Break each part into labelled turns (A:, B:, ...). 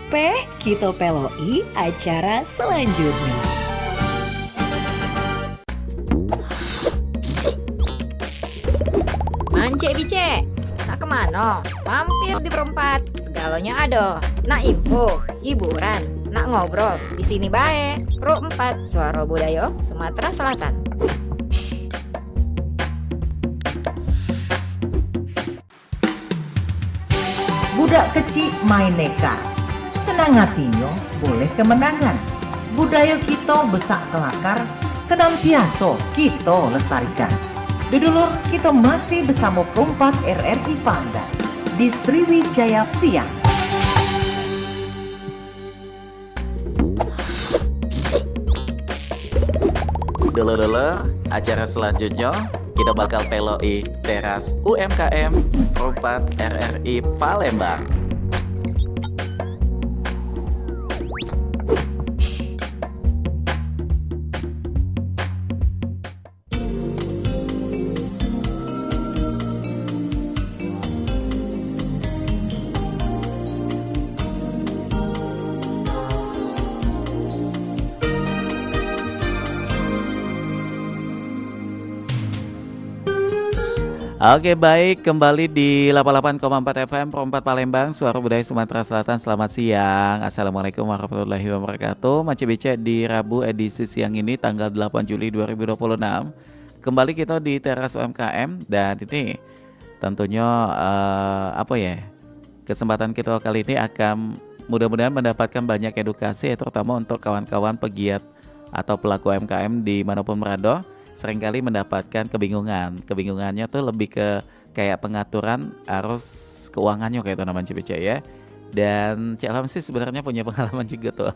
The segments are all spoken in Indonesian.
A: Peh, kita peloi acara selanjutnya.
B: Mance bice, nak kemana? Mampir di perempat, segalanya ada. Nak info, hiburan, nak ngobrol, di sini bae. Pro 4, Suara Budaya, Sumatera Selatan.
C: Budak kecil main neka, senang hatinya boleh kemenangan. Budaya kita besak kelakar, senantiasa kita lestarikan. Dudulur kita masih bersama perempat RRI Pandan di Sriwijaya Siang.
D: Dulu acara selanjutnya kita bakal peloi teras UMKM Perumpat RRI Palembang. Oke baik, kembali di 88,4 FM Perumpat Palembang, Suara Budaya Sumatera Selatan. Selamat siang, Assalamualaikum warahmatullahi wabarakatuh. Mace Bice di Rabu edisi siang ini tanggal 8 Juli 2026. Kembali kita di teras UMKM dan ini tentunya kesempatan kita kali ini akan mudah-mudahan mendapatkan banyak edukasi, terutama untuk kawan-kawan pegiat atau pelaku UMKM dimanapun berada. Seringkali mendapatkan kebingungannya tuh lebih ke kayak pengaturan arus keuangannya kayak itu namanya CBC ya. Dan Cik Ilham sih sebenarnya punya pengalaman juga tuh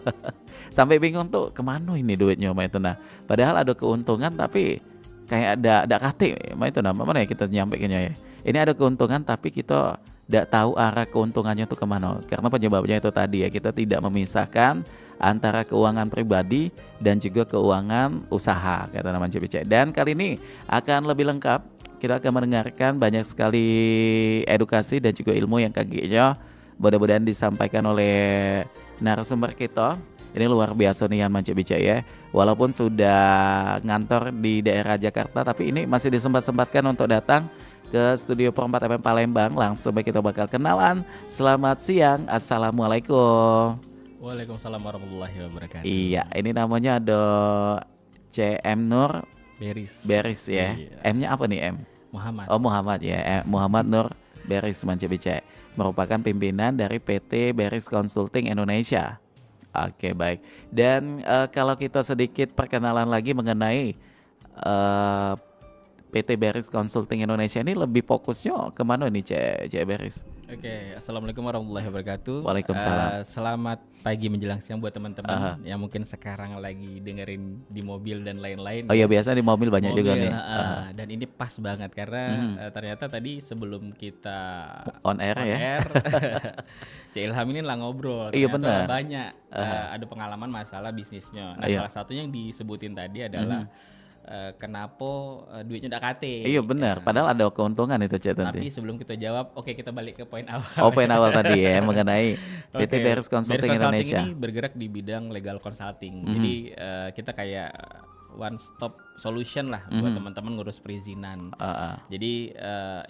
D: sampai bingung tuh kemana ini duitnya itu nah. Padahal ada keuntungan tapi kayak ada kate itu nah mana ya kita nyampaikannya ya. Ini ada keuntungan tapi kita tidak tahu arah keuntungannya tuh kemana. Karena penyebabnya itu tadi ya, kita tidak memisahkan antara keuangan pribadi dan juga keuangan usaha kata nama CBC. Dan kali ini akan lebih lengkap, kita akan mendengarkan banyak sekali edukasi dan juga ilmu yang kaginya mudah-mudahan disampaikan oleh narasumber kita. Ini luar biasa nih Yan CBC ya. Walaupun sudah ngantor di daerah Jakarta, tapi ini masih disempat-sempatkan untuk datang ke studio Perumpat FM Palembang. Langsung kita bakal kenalan. Selamat siang, Assalamualaikum.
E: Waalaikumsalam warahmatullahi wabarakatuh.
D: Iya, ini namanya ada CM Nur Beris ya. Iya. M-nya apa nih M?
E: Muhammad.
D: Oh Muhammad ya. Muhammad Nur Beris Mancebice. Merupakan pimpinan dari PT Beris Consulting Indonesia. Oke baik. Dan kalau kita sedikit perkenalan lagi mengenai PT Beris Consulting Indonesia ini lebih fokusnya kemana nih Cek Beris?
E: Oke, assalamualaikum warahmatullahi wabarakatuh.
D: Waalaikumsalam.
E: Selamat pagi menjelang siang buat teman-teman yang mungkin sekarang lagi dengerin di mobil dan lain-lain.
D: Oh iya biasa di mobil banyak juga nih.
E: Dan ini pas banget karena ternyata tadi sebelum kita
D: on air
E: Cik Ilham ini lah ngobrol.
D: Iya benar.
E: Banyak ada pengalaman masalah bisnisnya. Nah salah satunya yang disebutin tadi adalah kenapa duitnya udah kate.
D: Iya benar, padahal ada keuntungan itu Cik
E: Tapi sebelum kita jawab, oke kita balik ke poin awal.
D: Oh poin awal tadi ya mengenai PT Beris Consulting Indonesia.
E: Ini bergerak di bidang legal consulting. Jadi kita kayak one stop solution lah buat teman-teman ngurus perizinan. Jadi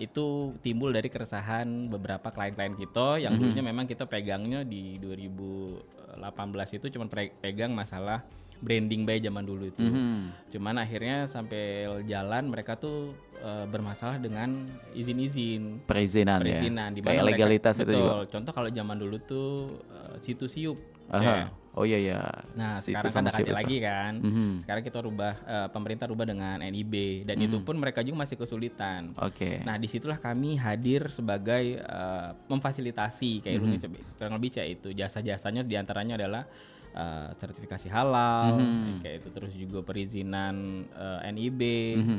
E: itu timbul dari keresahan beberapa klien-klien kita yang dulunya memang kita pegangnya di 2018 itu cuma pegang masalah branding by zaman dulu itu. Cuman akhirnya sampai jalan mereka tuh bermasalah dengan izin-izin
D: perizinan
E: ya.
D: Kayak legalitas itu juga.
E: Contoh kalau zaman dulu tuh situs siup.
D: Oh iya.
E: Nah sekarang kan ada lagi kan. Sekarang kita pemerintah rubah dengan NIB dan itu pun mereka juga masih kesulitan. Nah disitulah kami hadir sebagai memfasilitasi kayak kurang lebih itu jasa-jasanya diantaranya adalah sertifikasi halal kayak itu, terus juga perizinan NIB,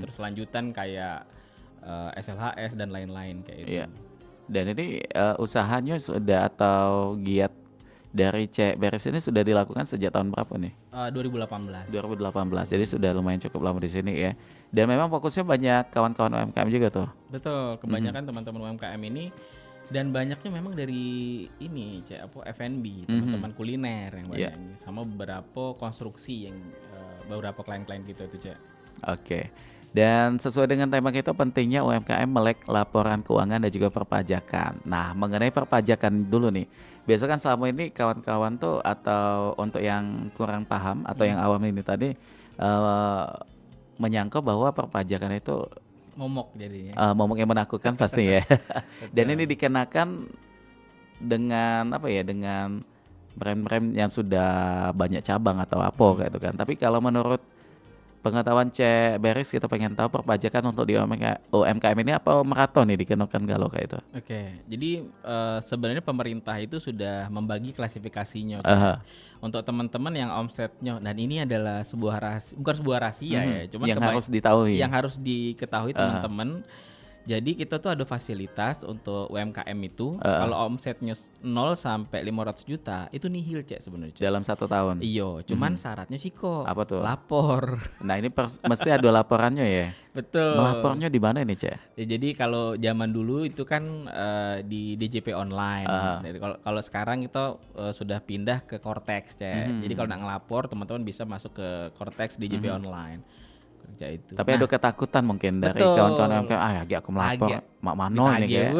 E: terus lanjutan kayak SLHS dan lain-lain kayak itu. Iya.
D: Dan ini usahanya sudah atau giat dari Cek Beris ini sudah dilakukan sejak tahun berapa nih?
E: 2018.
D: 2018. Jadi sudah lumayan cukup lama di sini ya. Dan memang fokusnya banyak kawan-kawan UMKM juga tuh.
E: Betul. Kebanyakan teman-teman UMKM ini Dan banyaknya memang dari ini Cek, apa F&B, teman-teman kuliner yang banyak ini, sama beberapa konstruksi yang beberapa klien-klien kita itu Cek.
D: Oke. Dan sesuai dengan tema kita, pentingnya UMKM melek laporan keuangan dan juga perpajakan. Nah, mengenai perpajakan dulu nih. Biasa kan selama ini kawan-kawan tuh, atau untuk yang kurang paham atau yang awam ini tadi menyangka bahwa perpajakan itu
E: Momok jadinya.
D: momok yang menakutkan pasti ya. Dan ini dikenakan dengan apa ya? Dengan brand-brand yang sudah banyak cabang atau apa gitu kan. Tapi kalau menurut pengetahuan Cek Beris, kita pengen tahu perpajakan untuk di UMKM ini apa meraton nih dikenakan kalau kayak itu.
E: Oke, jadi sebenarnya pemerintah itu sudah membagi klasifikasinya untuk teman-teman yang omsetnya, dan ini adalah sebuah rahasia, bukan sebuah rahasia ya, cuman
D: yang harus diketahui.
E: Yang harus diketahui teman-teman. Jadi kita tuh ada fasilitas untuk UMKM itu kalau omsetnya 0 sampai 500 juta itu nihil Cek sebenarnya.
D: Dalam 1 tahun.
E: Iya, cuman syaratnya sih kok.
D: Apa tuh?
E: Lapor.
D: Nah ini mesti ada laporannya ya.
E: Betul.
D: Melapornya di mana nih Cek?
E: Ya, jadi kalau zaman dulu itu kan di DJP online. Jadi kalau sekarang kita sudah pindah ke Cortex Cek. Jadi kalau nak ngelapor teman-teman bisa masuk ke Cortex DJP online. Kerja itu.
D: Tapi ada ketakutan mungkin dari kawan-kawan yang kayak aku melapor mak mano ini kayak.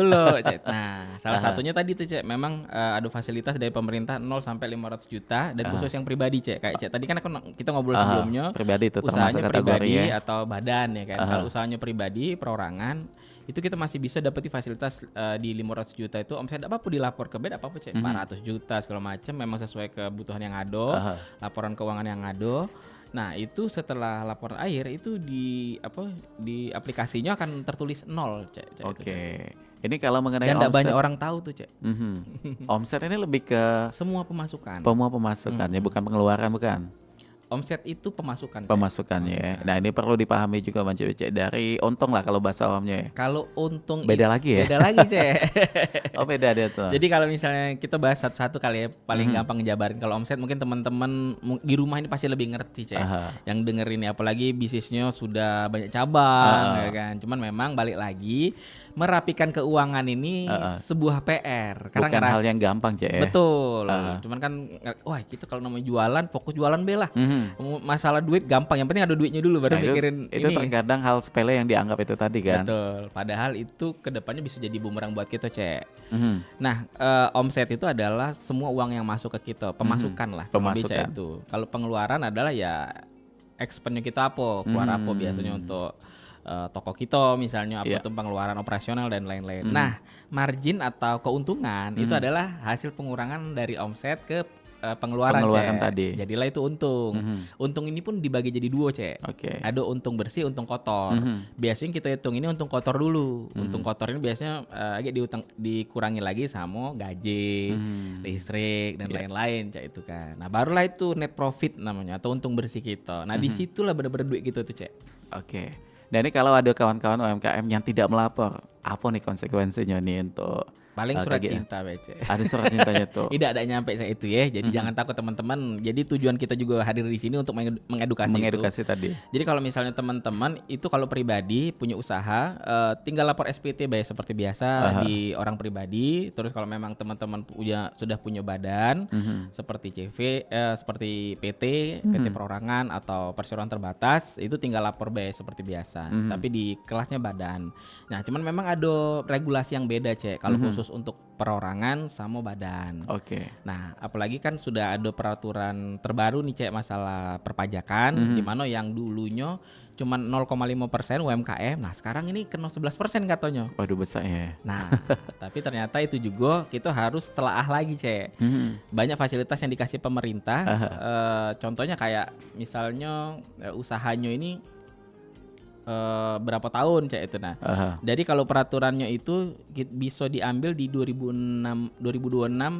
E: Cek. Nah, salah satunya tadi tuh Cek, memang ada fasilitas dari pemerintah 0 sampai 500 juta dan khusus yang pribadi Cek. Kayak Cek tadi kan kita ngobrol sebelumnya,
D: pribadi itu
E: usahanya pribadi
D: ya,
E: atau badan ya kan. Kalau usahanya pribadi, perorangan, itu kita masih bisa dapati fasilitas di 500 juta itu omset apa-apa dilapor ke BED apa-apa Cek. 400 juta segala macam, memang sesuai kebutuhan yang ada, laporan keuangan yang ada. Nah itu setelah laporan akhir itu di aplikasinya akan tertulis 0 Cek.
D: Oke. Ini kalau mengenai
E: dan
D: omset,
E: banyak orang tahu tuh Cek.
D: Omset ini lebih ke
E: semua pemasukan.
D: Ya, bukan pengeluaran, bukan.
E: Omset itu pemasukan.
D: Pemasukannya ya. Nah ini perlu dipahami juga Bang Cek, dari untung lah kalau bahasa awamnya ya.
E: Kalau untung
D: beda lagi ya.
E: Beda lagi Cek.
D: Oh beda dia tuh.
E: Jadi kalau misalnya kita bahas satu-satu kali ya, paling gampang ngejabarin. Kalau omset mungkin teman-teman di rumah ini pasti lebih ngerti Cek. Yang denger ini apalagi bisnisnya sudah banyak cabang ya kan. Cuman memang balik lagi, merapikan keuangan ini sebuah PR. Karena
D: bukan hal yang gampang Cek ya.
E: Betul. Cuman kan wah kita kalau namanya jualan, fokus jualan belah. Masalah duit gampang, yang penting ada duitnya dulu baru mikirin
D: itu
E: ini.
D: Terkadang hal sepele yang dianggap itu tadi kan.
E: Betul. Padahal itu kedepannya bisa jadi bumerang buat kita Cek. Nah omset itu adalah semua uang yang masuk ke kita, pemasukan lah.
D: Pemasukan
E: itu. Kalau pengeluaran adalah ya expense kita apa, keluar apa biasanya untuk toko kita misalnya, apa itu pengeluaran operasional dan lain-lain. Nah margin atau keuntungan itu adalah hasil pengurangan dari omset ke pengeluaran Cek.
D: Tadi.
E: Jadilah itu untung. Untung ini pun dibagi jadi 2 Cek. Ada untung bersih, untung kotor. Biasanya kita hitung ini untung kotor dulu. Untung kotor ini biasanya agak dikurangi lagi sama gaji, listrik dan lain-lain Cek itu kan. Nah barulah itu net profit namanya atau untung bersih kita. Nah disitulah benar-benar duit gitu tuh Cek.
D: Oke. Dan ini kalau ada kawan-kawan UMKM yang tidak melapor, apa nih konsekuensinya nih untuk
E: paling surat cinta Cek.
D: Ada surat cintanya tuh.
E: Tidak ada nyampe saya itu ya. Jadi jangan takut teman-teman. Jadi tujuan kita juga hadir di sini untuk mengedukasi
D: tadi.
E: Jadi kalau misalnya teman-teman itu kalau pribadi punya usaha, tinggal lapor SPT baik seperti biasa di orang pribadi. Terus kalau memang teman-teman sudah punya badan seperti CV, seperti PT perorangan atau perseroan terbatas, itu tinggal lapor baik seperti biasa. Tapi di kelasnya badan. Nah, cuman memang ada regulasi yang beda Cek. Kalau khusus untuk perorangan sama badan. Nah, apalagi kan sudah ada peraturan terbaru nih Cek masalah perpajakan, di mana yang dulunya cuma 0,5% UMKM. Nah, sekarang ini kena 11% katanya.
D: Waduh besar ya.
E: Nah, tapi ternyata itu juga kita harus telaah lagi Cek. Banyak fasilitas yang dikasih pemerintah. Contohnya kayak misalnya usahanya ini berapa tahun Cek itu. Nah, jadi kalau peraturannya itu bisa diambil di 2026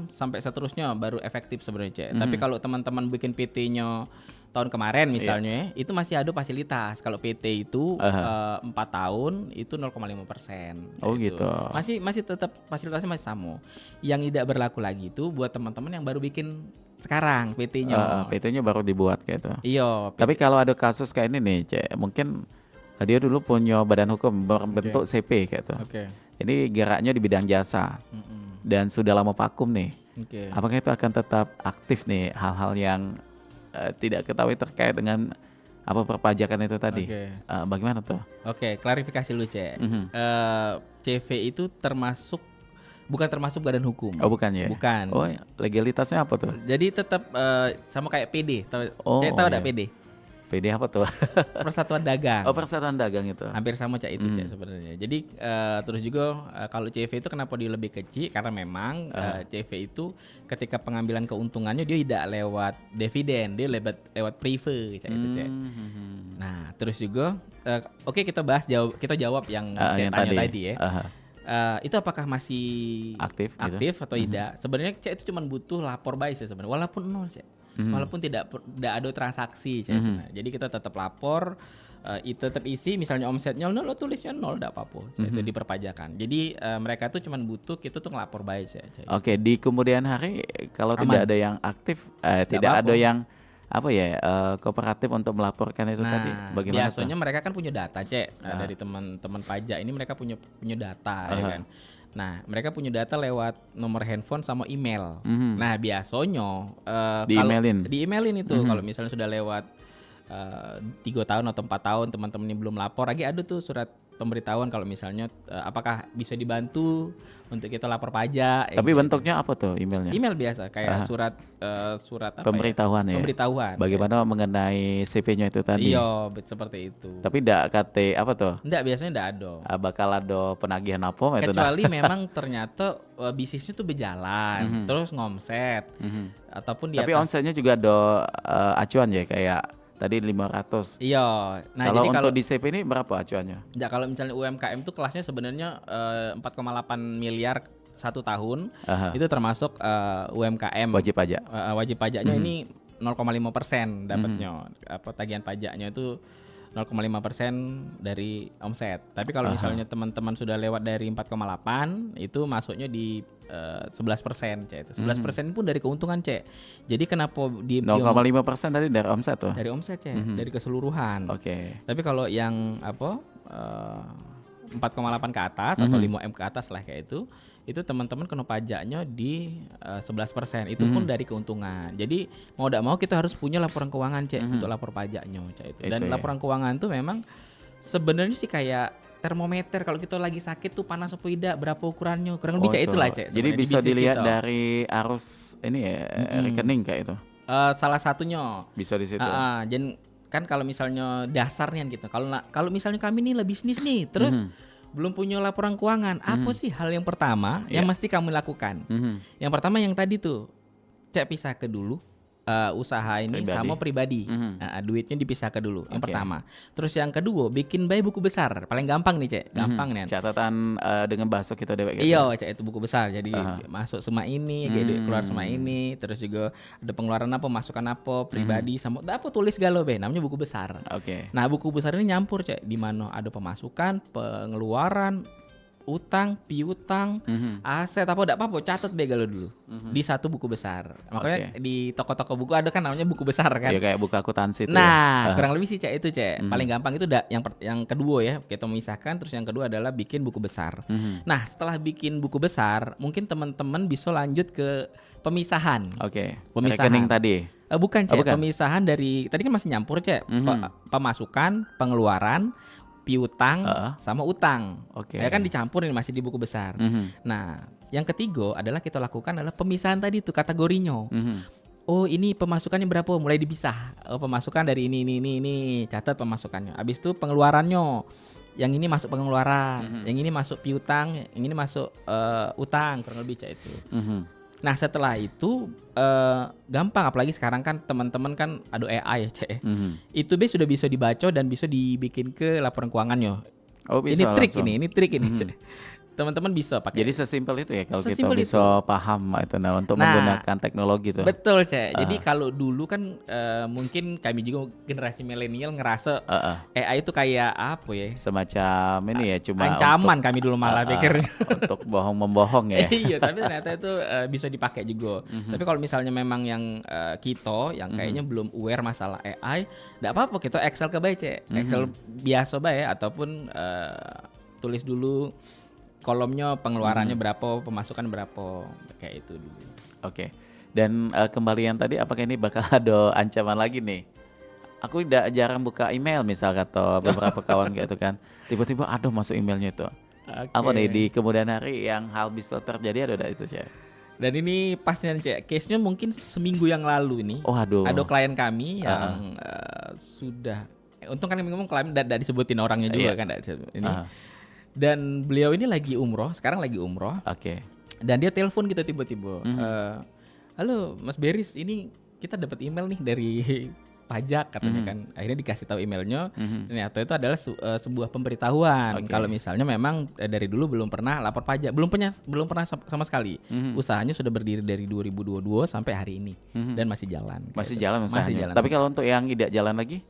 E: sampai seterusnya baru efektif sebenarnya Cek. Tapi kalau teman-teman bikin PT-nya tahun kemarin misalnya itu masih ada fasilitas. Kalau PT itu 4 tahun itu 0,5%.
D: Oh gitu.
E: Masih tetap fasilitasnya masih sama. Yang tidak berlaku lagi itu buat teman-teman yang baru bikin sekarang PT-nya.
D: PT-nya baru dibuat gitu.
E: Iya.
D: Tapi kalau ada kasus kayak ini nih Cek, mungkin Dia dulu punya badan hukum berbentuk CP kayak itu.
E: Oke.
D: Ini geraknya di bidang jasa dan sudah lama vakum nih.
E: Oke.
D: Apakah itu akan tetap aktif nih hal-hal yang tidak ketahui terkait dengan apa perpajakan itu tadi?
E: Oke.
D: Bagaimana tuh?
E: Oke, klarifikasi lu, Cek.
D: Mhm.
E: CV itu bukan termasuk badan hukum.
D: Oh bukan ya?
E: Bukan.
D: Oh legalitasnya apa tuh?
E: Jadi tetap sama kayak PD.
D: Oh,
E: Cek tahu
D: iya.
E: PD?
D: PD apa tuh?
E: Persatuan Dagang.
D: Oh Persatuan Dagang itu.
E: Hampir sama Cak itu Cak sebenarnya. Jadi terus juga kalau CV itu kenapa dia lebih kecil, karena memang CV itu ketika pengambilan keuntungannya dia tidak lewat dividen, dia lewat prefer Cak itu Cak. Nah terus juga oke, kita jawab yang Cak
D: yang
E: tanya tadi ya.
D: Aha.
E: Itu apakah masih
D: Aktif gitu?
E: atau tidak? Sebenarnya Cak itu cuma butuh lapor baik sih sebenarnya, walaupun nol Cak. Walaupun tidak ada transaksi Cak. Nah, jadi kita tetap lapor, itu tetap isi, misalnya omsetnya nol, lo tulisnya nol, tidak apa-apa Cak. Itu di perpajakan. Jadi mereka tuh cuma butuh kita tuh ngelapor baik Cak.
D: Oke, di kemudian hari kalau
E: Aman.
D: tidak ada yang aktif, tidak
E: apa-apa.
D: ada yang kooperatif untuk melaporkan itu tadi, bagaimana
E: biasanya
D: tuh?
E: mereka kan punya data Cek. Dari teman-teman pajak ini mereka punya data ya kan. Nah mereka punya data lewat nomor handphone sama email. Nah biasanya di-emailin itu kalau misalnya sudah lewat 3 tahun atau 4 tahun teman-teman ini belum lapor lagi, ada tuh surat pemberitahuan kalau misalnya apakah bisa dibantu untuk kita lapor pajak.
D: Tapi bentuknya apa tuh emailnya?
E: Email biasa kayak surat apa
D: Pemberitahuan ya?
E: Pemberitahuan.
D: Bagaimana mengenai CP-nya itu tadi?
E: Iya, seperti itu.
D: Tapi tidak kate apa tuh?
E: Enggak, biasanya enggak ada.
D: Bakal ada penagihan apa itu?
E: Kecuali memang ternyata bisnisnya tuh berjalan, terus ngomset ataupun di
D: Tapi
E: atas.
D: omsetnya juga ada acuan ya, kayak tadi 500.
E: Iya. Nah,
D: Kalau
E: jadi
D: untuk di CP ini berapa acuannya?
E: enggak, kalau misalnya UMKM tuh kelasnya sebenarnya 4,8 miliar 1 tahun. Itu termasuk UMKM.
D: Wajib pajak.
E: Wajib pajaknya ini 0,5% dapatnya. Tagihan pajaknya itu 0,5% dari omset. Tapi kalau misalnya teman-teman sudah lewat dari 4,8 itu masuknya di 11% Cek. 11% pun dari keuntungan Cek. Jadi kenapa di
D: 0,5% tadi dari omset tuh?
E: dari omset Cek, dari keseluruhan.
D: Oke.
E: Tapi kalau yang 4,8 ke atas atau 5M ke atas lah kayak itu teman-teman kena pajaknya di 11%. Itu pun dari keuntungan. Jadi mau tidak mau kita harus punya laporan keuangan Cek untuk lapor pajaknya Cek itu. Dan laporan keuangan tuh memang sebenarnya sih kayak termometer, kalau kita lagi sakit tuh panas apa tidak, berapa ukurannya, kurang lebih Cek itulah Cek.
D: Jadi
E: sebenarnya di
D: bisa
E: bisnis
D: dilihat
E: kita.
D: dari arus ini ya, rekening kayak itu.
E: Salah satunya.
D: Bisa di situ.
E: Dan kan kalau misalnya dasarnya gitu. Kalau misalnya kami nih lah bisnis nih, terus belum punya laporan keuangan, apa sih hal yang pertama yang mesti kamu lakukan? Yang pertama yang tadi tuh, Cek pisahkan dulu usaha ini
D: Pribadi.
E: sama pribadi. Duitnya dipisahkan dulu. Yang pertama. Terus yang kedua, bikin bayi buku besar. Paling gampang nih Cek, gampang nih.
D: Catatan dengan bahasa kita dewek gitu.
E: Iya, Cek, itu buku besar. Jadi masuk semua ini, duit keluar semua ini, terus juga ada pengeluaran apa, masukan apa, pribadi sama apa tulis galau be, namanya buku besar.
D: Oke.
E: Nah, buku besar ini nyampur Cek, di mana ada pemasukan, pengeluaran, utang, piutang, aset apa catat be galau dulu. Di satu buku besar. Makanya di toko-toko buku ada kan namanya buku besar kan.
D: Iya, kayak buku akuntansi itu.
E: Nah, kurang lebih sih Cek itu Cek. Paling gampang itu yang kedua ya, kita memisahkan. Terus yang kedua adalah bikin buku besar. Nah, setelah bikin buku besar, mungkin teman-teman bisa lanjut ke pemisahan.
D: Oke.
E: Pemisahan.
D: Rekening tadi.
E: Bukan Cek,
D: bukan.
E: Pemisahan dari tadi kan masih nyampur Cek. Pemasukan, pengeluaran, piutang, sama utang.
D: Oke.
E: Ya kan dicampur ini masih di buku besar. Nah, yang ketiga adalah kita lakukan adalah pemisahan tadi tuh kategorinya. Oh, ini pemasukannya berapa? Mulai dipisah. Oh, pemasukan dari ini, catat pemasukannya. Habis itu pengeluarannya. Yang ini masuk pengeluaran, yang ini masuk piutang, yang ini masuk utang, kurang lebih Cek itu. Nah, setelah itu gampang, apalagi sekarang kan teman-teman kan ada AI ya Cek. Itu sudah bisa dibaca dan bisa dibikin ke laporan keuangannya.
D: Oh, bisa
E: Ini trik
D: langsung.
E: ini Cek. teman-teman bisa pakai.
D: Jadi sesimpel itu ya kalau kita
E: Sesimpel itu.
D: bisa paham itu untuk
E: Nah,
D: menggunakan teknologi itu.
E: Betul, Cek. Jadi kalau dulu kan mungkin kami juga generasi milenial ngerasa AI itu kayak apa ya?
D: Semacam ini ya cuma
E: Ancaman
D: untuk,
E: kami dulu malah pikirnya.
D: untuk bohong-membohong ya.
E: Iya, tapi ternyata itu bisa dipakai juga. Tapi kalau misalnya memang yang kita yang kayaknya belum aware masalah AI, enggak apa-apa kita Excel ke bae, Cek. Excel biasa bae ataupun tulis dulu kolomnya pengeluarannya berapa, pemasukan berapa, kayak itu dulu.
D: Oke. Dan kembali yang tadi, apakah ini bakal ada ancaman lagi nih? Aku jarang buka email misal atau beberapa kawan gitu kan. Tiba-tiba aduh masuk emailnya itu. Apa nih di kemudian hari yang hal bisa terjadi ada itu, Cek?
E: Dan ini pastinya, Cek, case-nya mungkin seminggu yang lalu ini.
D: Oh aduh.
E: Ada klien kami yang sudah, untung kan kami ngomong klien tidak disebutin orangnya juga kan. Ini. Dan beliau ini lagi umroh, sekarang lagi umroh.
D: Oke.
E: Dan dia telepon kita tiba-tiba. Halo Mas Beris, ini kita dapat email nih dari pajak katanya kan. Akhirnya dikasih tahu emailnya. Ternyata itu adalah sebuah pemberitahuan kalau misalnya memang dari dulu belum pernah lapor pajak, belum pernah sama sekali. Usahanya sudah berdiri dari 2022 sampai hari ini dan masih jalan.
D: Masih
E: gitu.
D: jalan
E: Masih jalan.
D: Tapi kalau untuk yang tidak jalan lagi?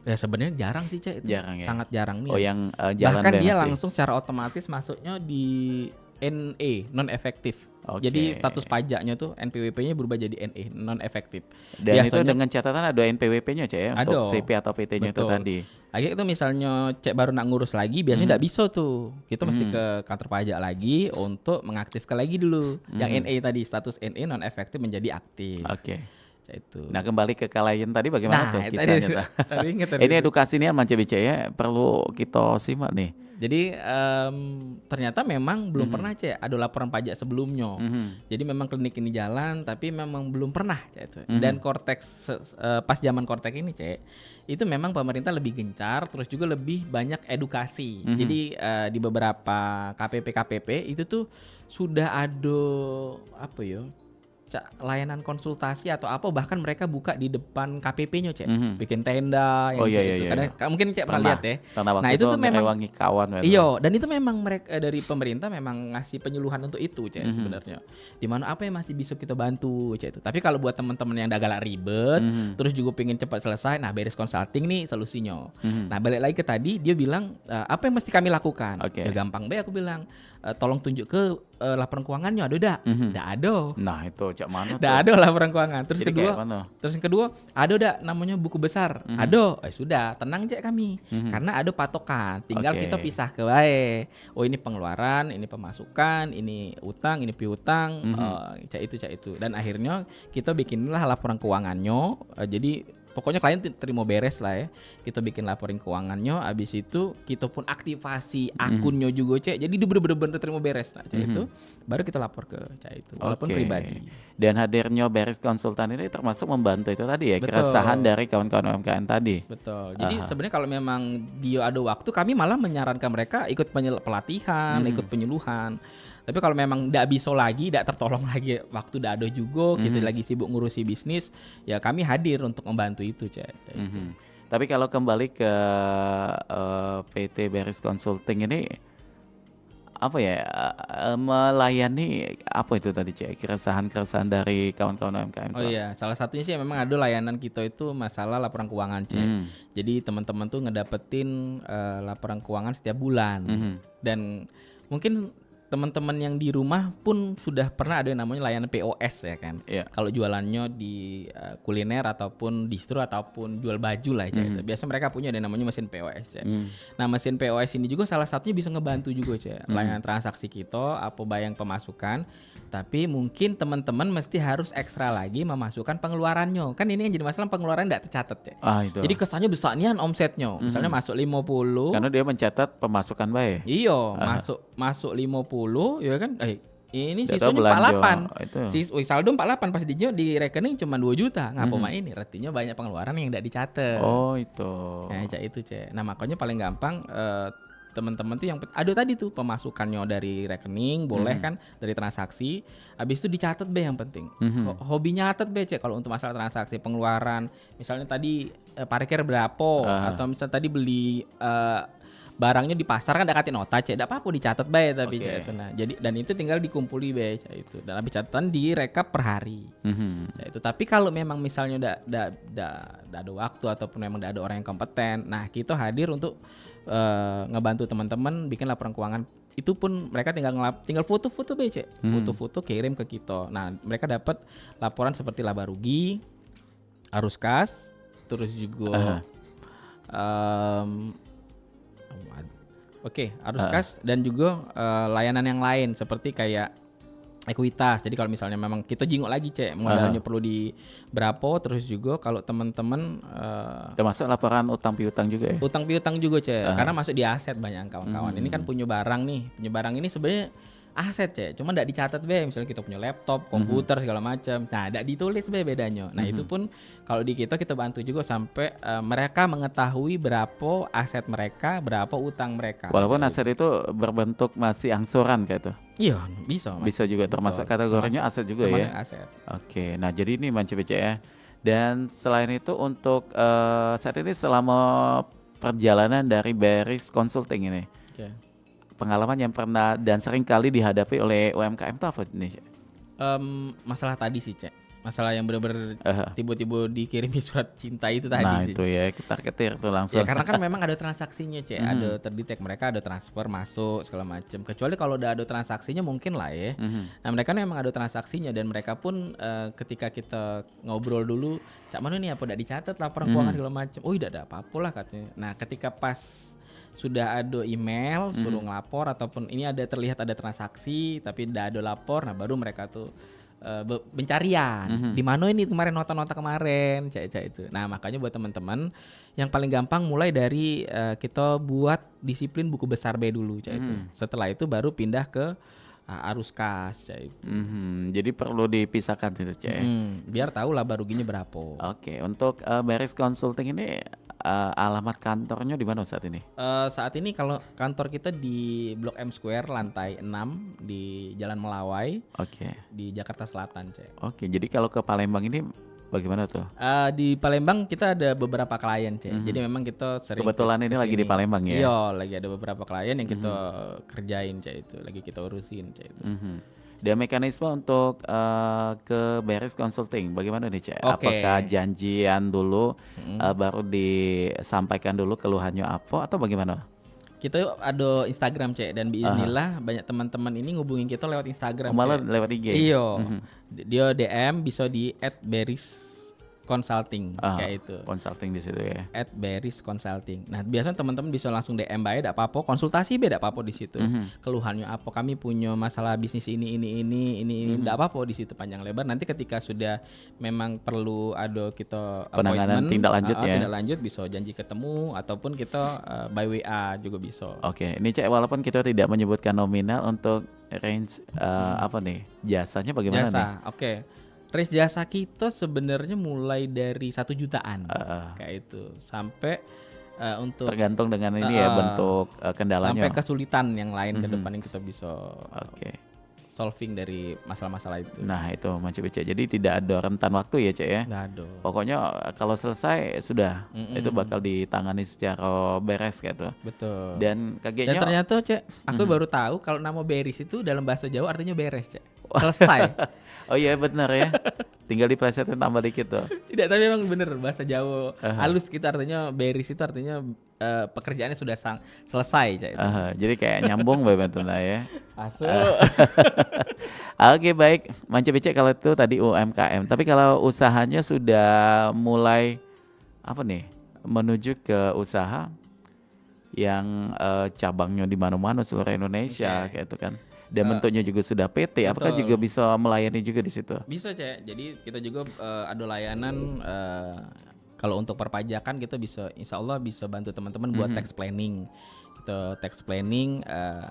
E: Ya sebenarnya jarang sih, Cek, itu.
D: Jarang ya?
E: Sangat jarang nih.
D: Oh yang jalan
E: bahkan dia
D: masih.
E: langsung secara otomatis masuknya di NE, non efektif. Jadi status pajaknya tuh NPWP-nya berubah jadi NE, non efektif.
D: Dan itu dengan catatan ada NPWP-nya, Cek, ya, untuk CP atau PT-nya itu tadi.
E: Akhirnya itu misalnya Cek baru nak ngurus lagi, biasanya nggak bisa tuh. Kita mesti ke kantor pajak lagi untuk mengaktifkan lagi dulu. Yang NE tadi, status NE non efektif menjadi aktif.
D: Oke.
E: Itu.
D: Nah kembali ke klien tadi bagaimana tuh kisahnya?
E: Tadi
D: Ini edukasi nih Manca BC ya perlu kita simak nih.
E: Jadi ternyata memang belum pernah, Cek, ada laporan pajak sebelumnya. Jadi memang klinik ini jalan tapi memang belum pernah, Cek, itu. Dan Kortex pas zaman Kortex ini, Cek, itu memang pemerintah lebih gencar terus juga lebih banyak edukasi. Jadi di beberapa KPP itu tuh sudah ada apa ya? Layanan konsultasi atau apa, bahkan mereka buka di depan KPP-nya, Cek, bikin tenda yang
D: iya.
E: Karena mungkin Cek pernah lihat ya.
D: Nah itu tuh memang kawan.
E: Iya, dan itu memang mereka dari pemerintah memang ngasih penyuluhan untuk itu, Cek, sebenarnya. Dimana apa yang masih bisa kita bantu, Cek, itu. Tapi kalau buat teman-teman yang agak ribet, terus juga pengen cepat selesai, nah Beres Consulting nih solusinya. Nah balik lagi ke tadi, dia bilang apa yang mesti kami lakukan? Ya gampang be, aku bilang tolong tunjuk ke laporan keuangannya, ada dah? Nggak ada.
D: Nah itu cak mana?
E: Nggak ada laporan keuangan. Terus yang kedua, ada dah namanya buku besar? Ada. Sudah, tenang, Cek, kami. Karena ada patokan. Tinggal kita pisah ke bae. Oh ini pengeluaran, ini pemasukan, ini utang, ini piutang, Cak itu. Dan akhirnya kita bikinlah laporan keuangannya. Jadi pokoknya klien terima beres lah ya. Kita bikin laporin keuangannya, abis itu kita pun aktivasi akunnya juga, Cek. Jadi dia bener-bener terima beres, nah, Cek, itu baru kita lapor ke Cek itu, walaupun pribadi.
D: Dan hadirnya Beres Konsultan ini termasuk membantu itu tadi ya, keresahan dari kawan-kawan UMKM tadi.
E: Betul. Jadi sebenarnya kalau memang dia ada waktu, kami malah menyarankan mereka ikut pelatihan, ikut penyuluhan. Tapi kalau memang tidak bisa lagi, tidak tertolong lagi, waktu tidak ada juga, kita lagi sibuk ngurusi bisnis, ya kami hadir untuk membantu itu, Cek.
D: Tapi kalau kembali ke PT Beres Consulting ini, apa ya, melayani apa itu tadi, Cek, keresahan dari kawan-kawan UMKM?
E: Oh iya, salah satunya sih memang ada layanan kita itu masalah laporan keuangan, Cek. Jadi teman-teman tuh ngedapetin laporan keuangan setiap bulan. Dan mungkin teman-teman yang di rumah pun sudah pernah ada yang namanya layanan POS ya kan. Kalau jualannya di kuliner ataupun distro ataupun jual baju lah, Cek. Biasa mereka punya ada namanya mesin POS, Cek. Nah mesin POS ini juga salah satunya bisa ngebantu juga, Cek. Layanan transaksi kita, apa bayang pemasukan. Tapi mungkin teman-teman mesti harus ekstra lagi memasukkan pengeluarannya. Kan ini yang jadi masalah, pengeluaran tidak tercatat, Cek.
D: Itu.
E: Jadi kesannya besar nian omsetnya. Misalnya masuk 50.
D: Karena dia mencatat pemasukan baik.
E: Iya, masuk 50 ya kan. Ini sisanya 48. Saldo 48 pas di rekening cuma 2 juta. Ngapa main ini? Artinya banyak pengeluaran yang tidak dicatat.
D: Oh, itu.
E: Nah, itu, Cek. Nah, makanya paling gampang teman-teman tuh yang ada tadi tuh pemasukannya dari rekening boleh kan, dari transaksi, habis itu dicatat be yang penting. Hobi nyatet be, Cek, kalau untuk masalah transaksi pengeluaran, misalnya tadi parkir berapa atau misalnya tadi beli barangnya di pasar kan ada kasih nota cek, tidak apa-apa dicatat bae tapi
D: Oke.
E: cek itu. Nah, jadi dan itu tinggal dikumpuli bae cek itu. Dan habis catatan direkap per hari. Cek itu. Tapi kalau memang misalnya udah ada waktu ataupun memang udah ada orang yang kompeten, nah kita hadir untuk ngebantu teman-teman bikin laporan keuangan. Itu pun mereka tinggal foto-foto bae cek. Foto-foto kirim ke kita. Nah, mereka dapat laporan seperti laba rugi, arus kas, terus juga arus kas dan juga layanan yang lain seperti kayak ekuitas. Jadi kalau misalnya memang kita jingok lagi cek modalnya perlu di berapa, terus juga kalau teman-teman
D: Termasuk laporan utang piutang juga ya.
E: utang piutang juga cek, karena masuk di aset banyak kawan-kawan. Ini kan punya barang ini sebenarnya aset cek, cuma tidak dicatat be. Misalnya kita punya laptop, komputer segala macam, nah tidak ditulis be bedanya. Nah itu pun kalau di kita bantu juga sampai mereka mengetahui berapa aset mereka, berapa utang mereka.
D: Walaupun aset itu berbentuk masih angsuran kayak itu.
E: Iya bisa. Mas.
D: Bisa juga termasuk
E: Betul.
D: kategorinya aset juga
E: Termasuk
D: ya.
E: aset.
D: Oke, nah jadi ini Manci BC ya. Dan selain itu untuk saat ini selama perjalanan dari Beris Consulting ini,
E: Oke.
D: pengalaman yang pernah dan sering kali dihadapi oleh UMKM itu apa nih?
E: Masalah tadi sih cek, masalah yang benar-benar tiba-tiba dikirimi surat cinta itu tadi
D: Nah
E: sih.
D: itu ya, kita ketir tuh langsung.
E: Ya karena kan memang ada transaksinya cek, ada terdetek, mereka ada transfer masuk segala macam. Kecuali kalau udah ada transaksinya mungkin lah ya. Nah mereka memang ada transaksinya dan mereka pun ketika kita ngobrol dulu, cak mana nih apa udah dicatat laporan keuangan segala macam. Oh tidak ada apa-apa lah katanya. Nah ketika pas sudah ada email suruh ngelapor ataupun ini terlihat ada transaksi tapi tidak ada lapor, nah baru mereka tuh pencarian di mana ini kemarin nota-nota kemarin cek itu. Nah makanya buat teman-teman yang paling gampang mulai dari kita buat disiplin buku besar B dulu cek itu. Setelah itu baru pindah ke arus kas cek itu.
D: Jadi perlu dipisahkan itu Cek.
E: Biar tahu laba ruginya berapa.
D: Oke, untuk Beris Consulting ini alamat kantornya di mana saat ini?
E: Saat ini kalau kantor kita di Blok M Square lantai 6 di Jalan Melawai
D: Oke.
E: di Jakarta Selatan cek.
D: Oke, jadi kalau ke Palembang ini bagaimana tuh?
E: Di Palembang kita ada beberapa klien cek. Jadi memang kita sering
D: Kebetulan ini lagi di Palembang ya?
E: Iya, lagi ada beberapa klien yang kita kerjain cek itu, lagi kita urusin cek itu.
D: Dan mekanisme untuk ke Beris Consulting bagaimana nih Cek?
E: Oke.
D: Apakah janjian dulu baru disampaikan dulu keluhannya apa atau bagaimana?
E: Kita ada Instagram cek dan biiznillah banyak teman-teman ini ngubungin kita lewat Instagram.
D: Malah
E: Cek.
D: lewat IG?
E: Iya. Dia DM bisa di @beris consulting kayak itu.
D: Consulting di situ ya.
E: @beris consulting. Nah, biasanya teman-teman bisa langsung DM bae enggak apa-apa, konsultasi beda apa-apa di situ. Keluhannya apa? Kami punya masalah bisnis ini enggak apa-apa di situ panjang lebar. Nanti ketika sudah memang perlu ada kita
D: Penanganan
E: appointment,
D: tindak lanjut ya.
E: Tindak lanjut bisa janji ketemu ataupun kita by WA juga bisa.
D: Oke, ini Cek walaupun kita tidak menyebutkan nominal untuk range apa nih jasanya bagaimana nih?
E: Jasa, oke. Range jasa kita sebenarnya mulai dari 1 jutaan kayak itu sampai untuk
D: Tergantung dengan ini ya bentuk kendalanya.
E: sampai kesulitan yang lain ke depan yang kita bisa
D: Oke.
E: solving dari masalah-masalah itu.
D: Nah itu Manci BC. Jadi tidak ada rentan waktu ya Cek ya.
E: Nggak ada.
D: Pokoknya kalau selesai sudah itu bakal ditangani secara beres gitu.
E: Betul.
D: Dan
E: Dan
D: kagetnya
E: ternyata Cek, aku baru tahu kalau nama beris itu dalam bahasa Jawa artinya beres Cek. Selesai.
D: oh iya benar ya. Tinggal diplesetin tambah dikit tuh.
E: Tidak, tapi memang bener bahasa Jawa halus kita artinya beris itu artinya pekerjaannya sudah selesai Cek.
D: Jadi kayak nyambung banget tuh lah ya.
E: Masuk.
D: Oke baik, Manci BC kalau itu tadi UMKM. Tapi kalau usahanya sudah mulai apa nih menuju ke usaha yang cabangnya di mana-mana seluruh Indonesia kayak itu kan. Dan bentuknya juga sudah PT. Apakah
E: betul.
D: juga bisa melayani juga di situ?
E: Bisa Cek. Jadi kita juga ada layanan kalau untuk perpajakan kita bisa insya Allah bisa bantu teman-teman buat tax planning. Kita tax planning.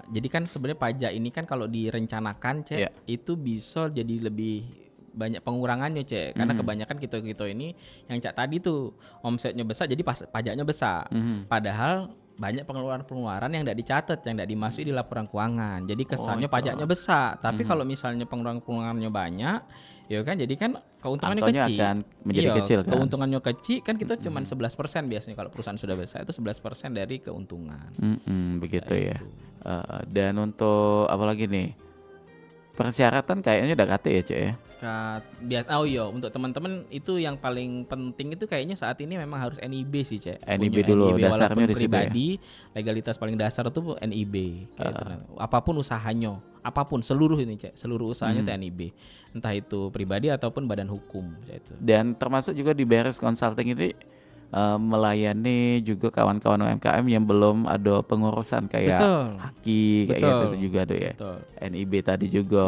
E: Jadi kan sebenarnya pajak ini kan kalau direncanakan Cek itu bisa jadi lebih banyak pengurangannya Cek. Karena kebanyakan kita ini yang Cak tadi tuh omsetnya besar jadi pajaknya besar. Padahal banyak pengeluaran-pengeluaran yang tidak dicatat, yang tidak dimasuki di laporan keuangan. Jadi kesannya pajaknya besar. Tapi kalau misalnya pengeluaran-pengeluarannya banyak, ya kan jadi kan keuntungannya
D: angkanya
E: kecil.
D: akan menjadi
E: Iya,
D: kecil kan.
E: keuntungannya kecil kan kita cuma 11% biasanya kalau perusahaan sudah besar itu 11% dari keuntungan.
D: Begitu
E: Kayak
D: ya.
E: gitu.
D: Dan untuk apa lagi nih? Persyaratan kayaknya udah kate ya, Cek ya.
E: Oh iya, untuk teman-teman itu yang paling penting itu kayaknya saat ini memang harus NIB sih, Cek.
D: NIB
E: Punya
D: dulu,
E: NIB,
D: dasarnya
E: walaupun
D: di situ ya.
E: pribadi, legalitas paling dasar itu NIB. Kayak gitu. Apapun usahanya, apapun seluruh ini, Cek, seluruh usahanya itu NIB. Entah itu pribadi ataupun badan hukum, Cek itu.
D: Dan termasuk juga di Beres Consulting ini melayani juga kawan-kawan UMKM yang belum ada pengurusan kayak
E: Betul.
D: Haki kayak
E: Betul.
D: gitu juga ada ya.
E: Betul.
D: NIB tadi juga.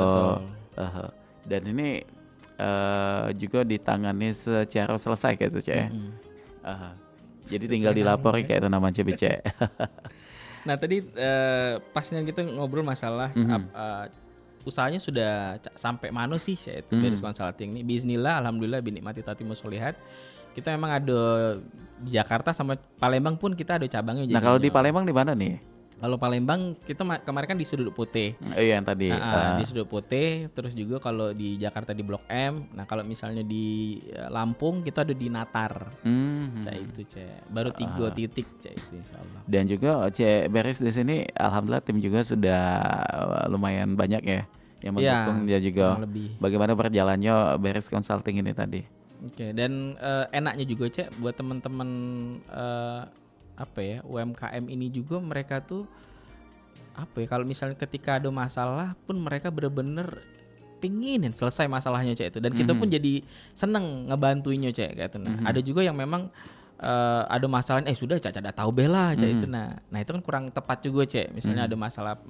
E: Betul.
D: Dan ini juga ditangani secara selesai kayak itu, Cek ya. Jadi tinggal dilapori kayak itu namanya CBC.
E: Nah tadi pasnya kita ngobrol masalah usahanya sudah sampai mana sih saya itu Beres Consulting ini. Bismillah, alhamdulillah binikmati tatimu solihat. Kita memang ada di Jakarta sama Palembang pun kita ada cabangnya.
D: Nah kalau di Palembang di mana nih?
E: Kalau Palembang kita kemarin kan di Sudut Putih.
D: Iya yang tadi.
E: Di Sudut Putih, terus juga kalau di Jakarta di Blok M. Nah kalau misalnya di Lampung kita ada di Natar. Cek itu Cek. Baru 3 titik Cek itu insyaallah.
D: Dan juga Cek Beres di sini alhamdulillah tim juga sudah lumayan banyak ya yang mendukung dia juga. Bagaimana berjalannya Beres Consulting ini tadi?
E: Oke, dan enaknya juga Cek buat teman-teman UMKM ini juga mereka tuh kalau misalnya ketika ada masalah pun mereka bener-bener pingin selesai masalahnya Cek itu, dan kita pun jadi seneng ngebantuinnya Cek kayak itu. Nah ada juga yang memang ada masalah sudah Caca udah tahu bela Cek itu. Nah itu kan kurang tepat juga Cek, misalnya ada masalah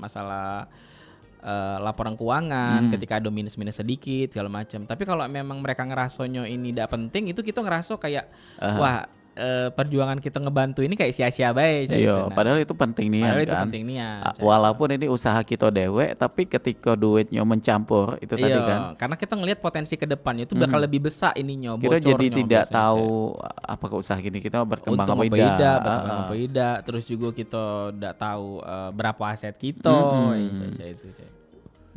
E: laporan keuangan ketika ada minus sedikit segala macam. Tapi kalau memang mereka ngerasonyo ini tidak penting, itu kita ngeraso kayak wah perjuangan kita ngebantu ini kayak sia-sia baik.
D: Iya, padahal itu penting nih kan.
E: Itu penting niat.
D: Walaupun ini usaha kita dewe, tapi ketika duitnya mencampur itu tadi kan.
E: Karena kita ngelihat potensi ke depannya itu bakal lebih besar ininya.
D: Kita jadi tidak tahu apakah usaha gini kita berkembang apa
E: tidak. Terus juga kita tidak tahu berapa aset kita. Itu.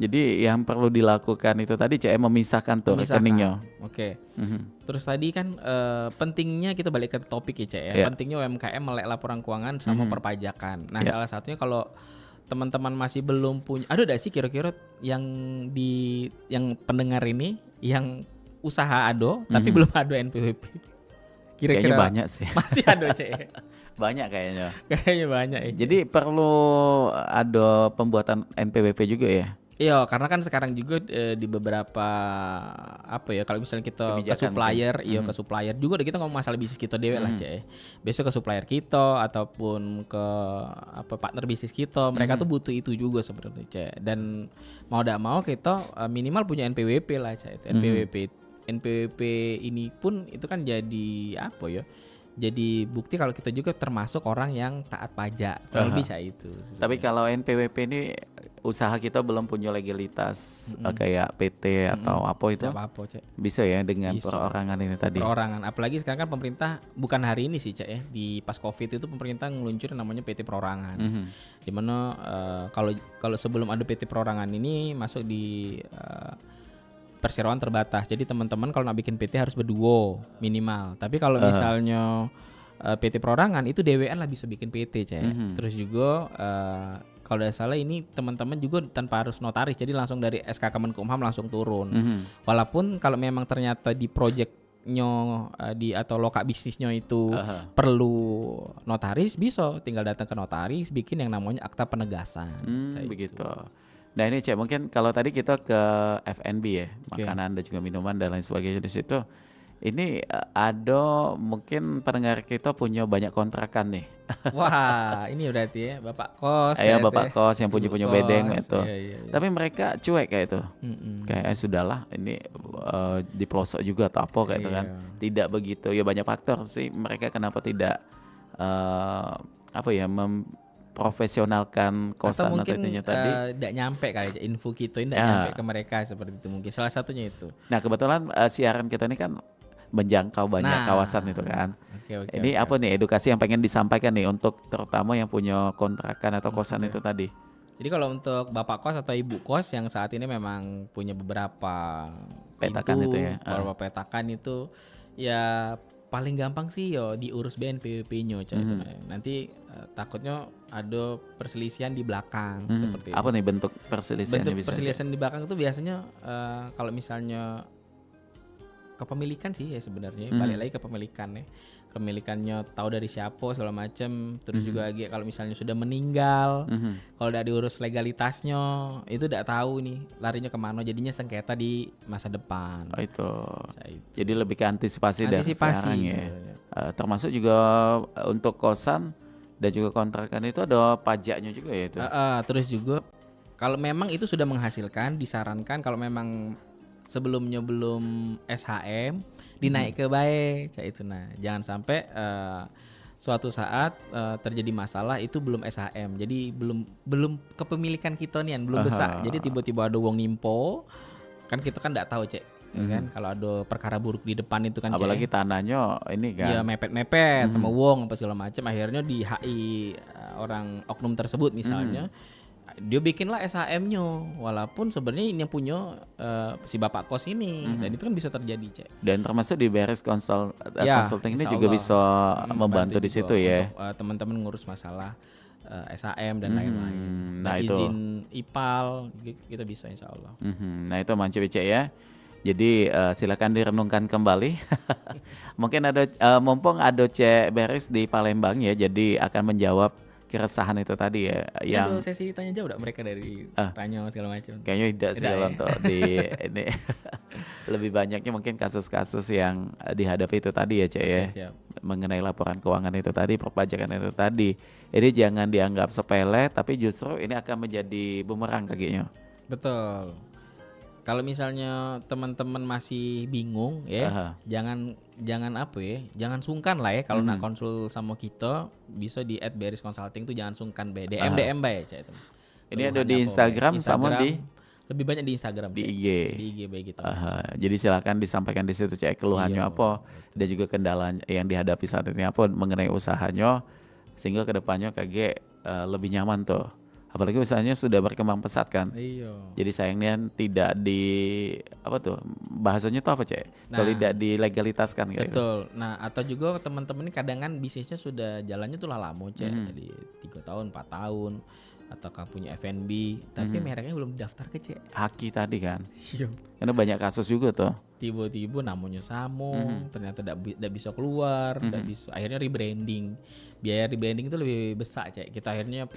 D: Jadi yang perlu dilakukan itu tadi Cek memisahkan tuh rekeningnya.
E: Oke. Terus tadi kan pentingnya kita balik ke topik ya Cek ya. Pentingnya UMKM melek laporan keuangan sama perpajakan. Nah salah satunya kalau teman-teman masih belum punya, ada sih kira-kira yang pendengar ini yang usaha ado tapi belum ada NPWP.
D: Kayaknya banyak sih.
E: Masih ada Cek.
D: Banyak kayaknya.
E: Kayaknya banyak ya.
D: Jadi perlu ada pembuatan NPWP juga ya.
E: Iya, karena kan sekarang juga di beberapa kalau misalnya kita
D: kebijakan
E: ke supplier, ke supplier juga kita ngomong masalah bisnis kita dewe lah Cek. Besok ke supplier kita ataupun ke partner bisnis kita, mereka tuh butuh itu juga sebenarnya Cek. Dan mau tidak mau kita minimal punya NPWP lah Cek. NPWP ini pun itu kan jadi jadi bukti kalau kita juga termasuk orang yang taat pajak. Kalau bisa itu.
D: Tapi kalau NPWP ini usaha kita belum punya legalitas kayak PT atau apa itu.
E: Apa, Cek.
D: Bisa ya dengan perorangan ini tadi.
E: Perorangan, apalagi sekarang kan pemerintah bukan hari ini sih Cek ya. Di pas Covid itu pemerintah ngeluncurin namanya PT Perorangan. Dimana kalau sebelum ada PT Perorangan ini masuk di perseroan terbatas. Jadi teman-teman kalau nak bikin PT harus berdua minimal. Tapi kalau misalnya PT Perorangan itu DWN lah bisa bikin PT Cek. Terus juga kalau tidak salah ini teman-teman juga tanpa harus notaris. Jadi langsung dari SK Kemenkumham langsung turun. Walaupun kalau memang ternyata di projectnya atau lokak bisnisnya itu perlu notaris, bisa tinggal datang ke notaris bikin yang namanya akta penegasan.
D: Begitu. Nah ini Cek, mungkin kalau tadi kita ke F&B ya, makanan dan juga minuman dan lain sebagainya di situ. Ini ada mungkin pendengar kita punya banyak kontrakan nih.
E: Wah, ini berarti ya Bapak Kos.
D: Iya, Bapak Kos yang punya bedeng itu.
E: Iya.
D: Tapi mereka cuek kayak itu. Kayak sudahlah ini di pelosok juga atau apa kayak itu kan. Tidak begitu. Ya banyak faktor sih mereka kenapa tidak memprofesionalkan kosan atau itunya tadi.
E: Tidak nyampe kali info kita ini tidak nyampe ke mereka seperti itu mungkin. Salah satunya itu.
D: Nah, kebetulan siaran kita ini kan menjangkau banyak kawasan itu kan. Ini apa nih edukasi yang pengen disampaikan nih untuk terutama yang punya kontrakan atau kosan itu tadi?
E: Jadi kalau untuk bapak kos atau ibu kos yang saat ini memang punya beberapa
D: Petakan
E: pintu,
D: itu ya.
E: beberapa petakan itu ya paling gampang sih yo diurus BNPWP-nya itu. Nanti takutnya ada perselisihan di belakang seperti
D: Apa
E: itu.
D: nih bentuk perselisihan?
E: Bentuk perselisihan di belakang itu biasanya kalau misalnya kepemilikan sih ya sebenarnya, balik lagi ke pemilikan ya. Kepemilikannya tahu dari siapa segala macam, terus juga kalau misalnya sudah meninggal, kalau udah diurus legalitasnya itu udah tahu nih larinya kemana, jadinya sengketa di masa depan.
D: Oh itu.
E: Saya itu.
D: Jadi lebih ke antisipasi dari
E: Antisipasi
D: sekarang ya.
E: sebenarnya.
D: Termasuk juga untuk kosan dan juga kontrakan itu ada pajaknya juga ya itu.
E: Terus juga kalau memang itu sudah menghasilkan, disarankan kalau memang sebelumnya belum SHM dinaik ke baik, cak itu. Nah, jangan sampai suatu saat terjadi masalah itu belum SHM. Jadi belum kepemilikan kita nih, belum besar. Jadi tiba-tiba ada wong nimpo, kan kita kan enggak tahu, Cek. Ya kan? Kalau ada perkara buruk di depan itu kan,
D: apalagi
E: Cek.
D: tanahnya ini kan.
E: Iya, mepet-mepet sama wong apa segala macam. Akhirnya di HI orang oknum tersebut misalnya dia bikinlah SHM-nya walaupun sebenarnya ini yang punya si bapak kos ini, dan itu kan bisa terjadi, Cek.
D: Dan termasuk di Beris Consulting ini
E: insya
D: juga
E: Allah.
D: bisa membantu di
E: juga
D: situ ya.
E: untuk teman-teman ngurus masalah SHM dan lain-lain.
D: Nah, itu.
E: Izin IPAL kita bisa insya Allah.
D: Nah itu Mance Bice ya. Jadi silakan direnungkan kembali. Mungkin ada mumpung ada Cek Beris di Palembang ya, jadi akan menjawab keresahan itu tadi ya, yang
E: Ada sesi tanya jawab mereka dari tanya segala macam.
D: kayaknya tidak sih
E: Tidak
D: kalau
E: ya?
D: untuk di ini lebih banyaknya mungkin kasus-kasus yang dihadapi itu tadi ya Cek ya,
E: Siap.
D: mengenai laporan keuangan itu tadi, perpajakan itu tadi. Ini jangan dianggap sepele, tapi justru ini akan menjadi bumerang kakinya.
E: Betul. Kalau misalnya teman-teman masih bingung ya, jangan apa ya, jangan sungkan lah ya kalau nak konsul sama kita, bisa di @beris consulting tuh jangan sungkan be, DM bae, Cak itu.
D: Ini ada
E: Keluhan
D: di
E: apa,
D: Instagram sama di
E: lebih banyak di Instagram,
D: di
E: Cak.
D: IG.
E: Di IG baik gitu.
D: Jadi silakan disampaikan di situ Cek keluhannya
E: Iya.
D: apa dan juga kendala yang dihadapi saat ini apa mengenai usahanya, sehingga kedepannya KG lebih nyaman tuh. Apalagi usahanya sudah berkembang pesat kan.
E: Iya.
D: Jadi sayangnya tidak di apa tuh bahasanya tuh apa Cek? Kalau
E: Nah,
D: tidak dilegalitaskan kayak gitu.
E: Betul. Nah, atau juga teman-teman ini kadang kan bisnisnya sudah jalannya tuh lah lama, Cek. Jadi 3 tahun, 4 tahun, ataukah punya F&B, tapi mereknya belum daftar ke, Cek.
D: Haki tadi kan.
E: Iya.
D: Karena banyak kasus juga tuh.
E: Tiba-tiba namanya sama, ternyata tidak bisa keluar, tidak bisa. Akhirnya rebranding. Biaya rebranding itu lebih besar, Cek. Kita akhirnya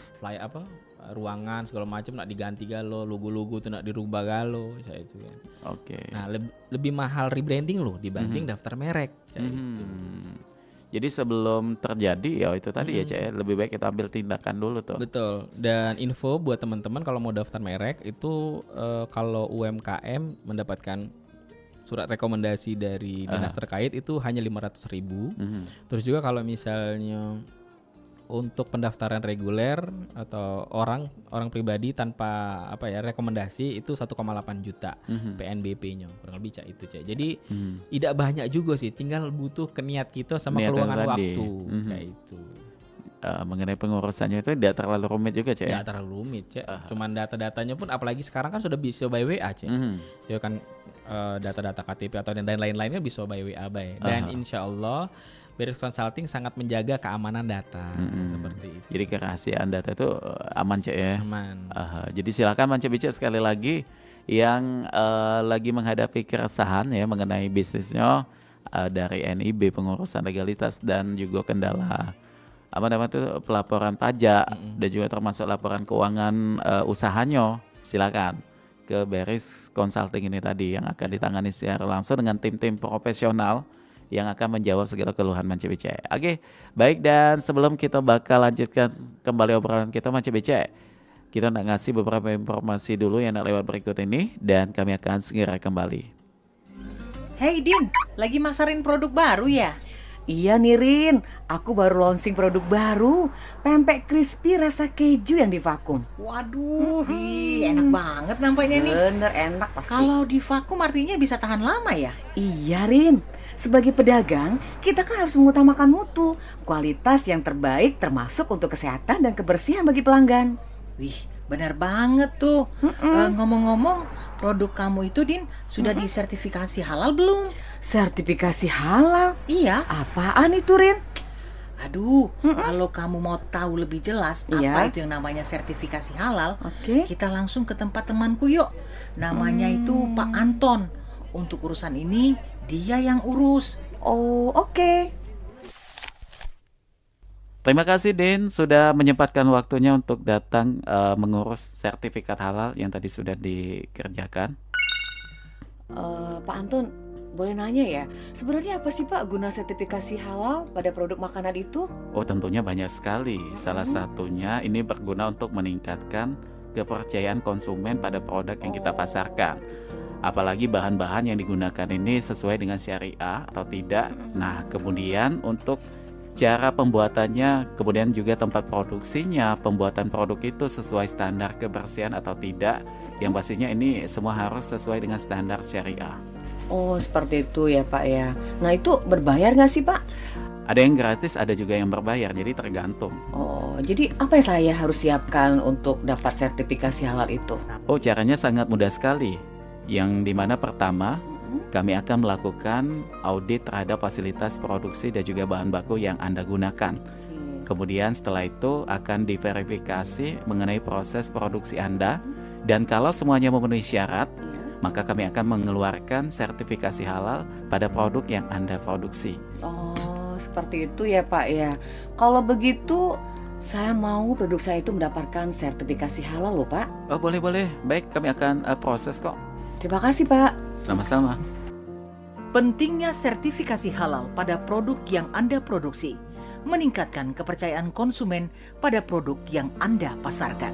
E: ruangan segala macam nak diganti galo, logo-logo tuh nak dirubah galo, saya itu kan.
D: Oke.
E: Nah, lebih mahal rebranding loh dibanding daftar merek, Cek.
D: Jadi sebelum terjadi ya itu tadi ya Cek ya, lebih baik kita ambil tindakan dulu tuh.
E: Betul. Dan info buat teman-teman kalau mau daftar merek itu kalau UMKM mendapatkan surat rekomendasi dari dinas terkait itu hanya 500.000. Terus juga kalau misalnya untuk pendaftaran reguler atau orang pribadi tanpa rekomendasi itu 1,8 juta PNBP-nya kurang lebih Cak itu, Cak. Jadi tidak banyak juga sih, tinggal butuh niat kita sama
D: Niatan
E: keluangan
D: tadi.
E: waktu kayak itu.
D: Mengenai pengurusannya itu tidak terlalu rumit juga Cek.
E: Tidak terlalu rumit, Cek. Cuman data-datanya pun apalagi sekarang kan sudah bisa by WA, Cek. Ya kan data-data KTP atau dan lain-lainnya bisa by WA by. Dan insya Allah Beris Consulting sangat menjaga keamanan data seperti itu.
D: Jadi kerahasiaan data itu aman Cek ya.
E: Aman.
D: Jadi silakan Mance Bice sekali lagi yang lagi menghadapi keresahan ya mengenai bisnisnya dari NIB, pengurusan legalitas dan juga kendala itu pelaporan pajak dan juga termasuk laporan keuangan usahanya, silakan ke Beris Consulting ini tadi yang akan ditangani secara langsung dengan tim-tim profesional yang akan menjawab segala keluhan Mance Bice. Oke, baik, dan sebelum kita bakal lanjutkan kembali obrolan kita Mance Bice, kita nak ngasih beberapa informasi dulu yang nak lewat berikut ini dan kami akan segera kembali.
C: Hey Din, lagi masarin produk baru ya?
F: Iya Nirin, aku baru launching produk baru, pempek crispy rasa keju yang divakum.
C: Waduh, enak banget nampaknya nih.
F: Bener enak pasti.
C: Kalau di vakum artinya bisa tahan lama ya?
F: Iya Rin, sebagai pedagang kita kan harus mengutamakan mutu, kualitas yang terbaik termasuk untuk kesehatan dan kebersihan bagi pelanggan.
C: Wih, Benar banget tuh. Ngomong-ngomong, produk kamu itu Din sudah disertifikasi halal belum?
F: Sertifikasi halal?
C: Iya.
F: Apaan itu, Rin?
C: Aduh, kalau kamu mau tahu lebih jelas
F: Iya.
C: apa itu yang namanya sertifikasi halal,
F: Oke.
C: kita langsung ke tempat temanku yuk. Namanya itu Pak Anton. Untuk urusan ini dia yang urus.
F: Oh, oke.
D: Terima kasih Din sudah menyempatkan waktunya untuk datang mengurus sertifikat halal yang tadi sudah dikerjakan.
F: Pak Anton, boleh nanya ya, sebenarnya apa sih Pak guna sertifikasi halal pada produk makanan itu?
D: Oh tentunya banyak sekali. Salah satunya ini berguna untuk meningkatkan kepercayaan konsumen pada produk yang kita pasarkan. Apalagi bahan-bahan yang digunakan ini sesuai dengan syariah atau tidak. Nah kemudian untuk cara pembuatannya, kemudian juga tempat produksinya, pembuatan produk itu sesuai standar kebersihan atau tidak. Yang pastinya ini semua harus sesuai dengan standar syariah.
F: Oh, seperti itu ya Pak ya. Nah itu berbayar nggak sih Pak?
D: Ada yang gratis, ada juga yang berbayar, jadi tergantung.
F: Oh, jadi apa yang saya harus siapkan untuk dapat sertifikasi halal itu?
D: Oh, caranya sangat mudah sekali. Yang dimana pertama, kami akan melakukan audit terhadap fasilitas produksi dan juga bahan baku yang Anda gunakan. Kemudian setelah itu akan diverifikasi mengenai proses produksi Anda. Dan kalau semuanya memenuhi syarat, maka kami akan mengeluarkan sertifikasi halal pada produk yang Anda produksi.
F: Oh, seperti itu ya Pak ya. Kalau begitu, saya mau produk saya itu mendapatkan sertifikasi halal loh Pak.
D: Oh boleh-boleh, baik kami akan proses kok.
F: Terima kasih Pak.
D: Sama-sama.
C: Pentingnya sertifikasi halal pada produk yang Anda produksi meningkatkan kepercayaan konsumen pada produk yang Anda pasarkan.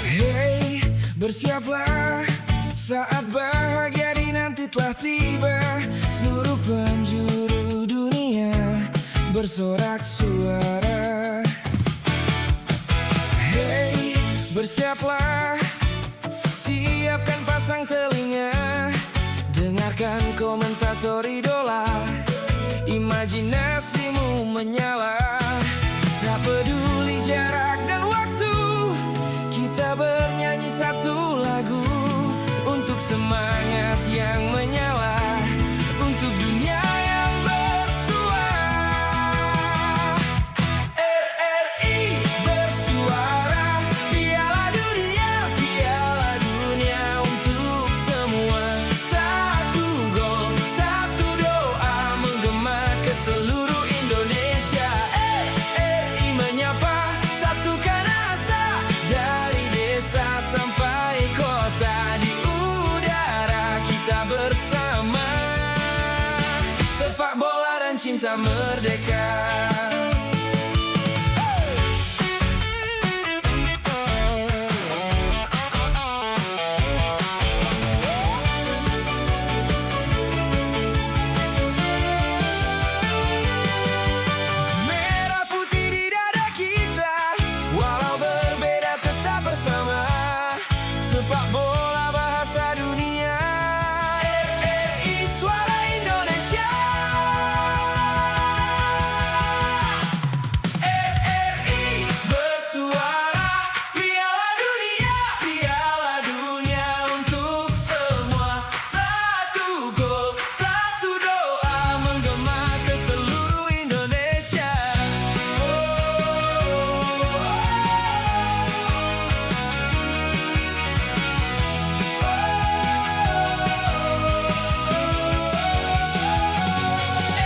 G: Hey, bersiaplah saat bahagia dinanti telah tiba. Seluruh penjuru dunia bersorak suara. Hey, bersiaplah, siapkan pasang telinga. Dengarkan komentator idola, imajinasimu menyala. Tak peduli jarak dan waktu, kita bernyanyi satu lagu untuk semangat yang menyala, untuk dunia yang bersuara. RRI bersuara, Piala Dunia untuk semua. Satu gol, satu doa menggema ke seluruh Indonesia. RRI menyapa, satukan asa dari desa sampai kota. Di udara kita bersama, sepak bola dan cinta merdeka. Merah putih di dada kita, walau berbeda tetap bersama. Sepak bola bahasa dunia, RRI suara Indonesia. RRI bersuara, Piala Dunia untuk semua. Satu gol, satu doa menggema ke seluruh Indonesia.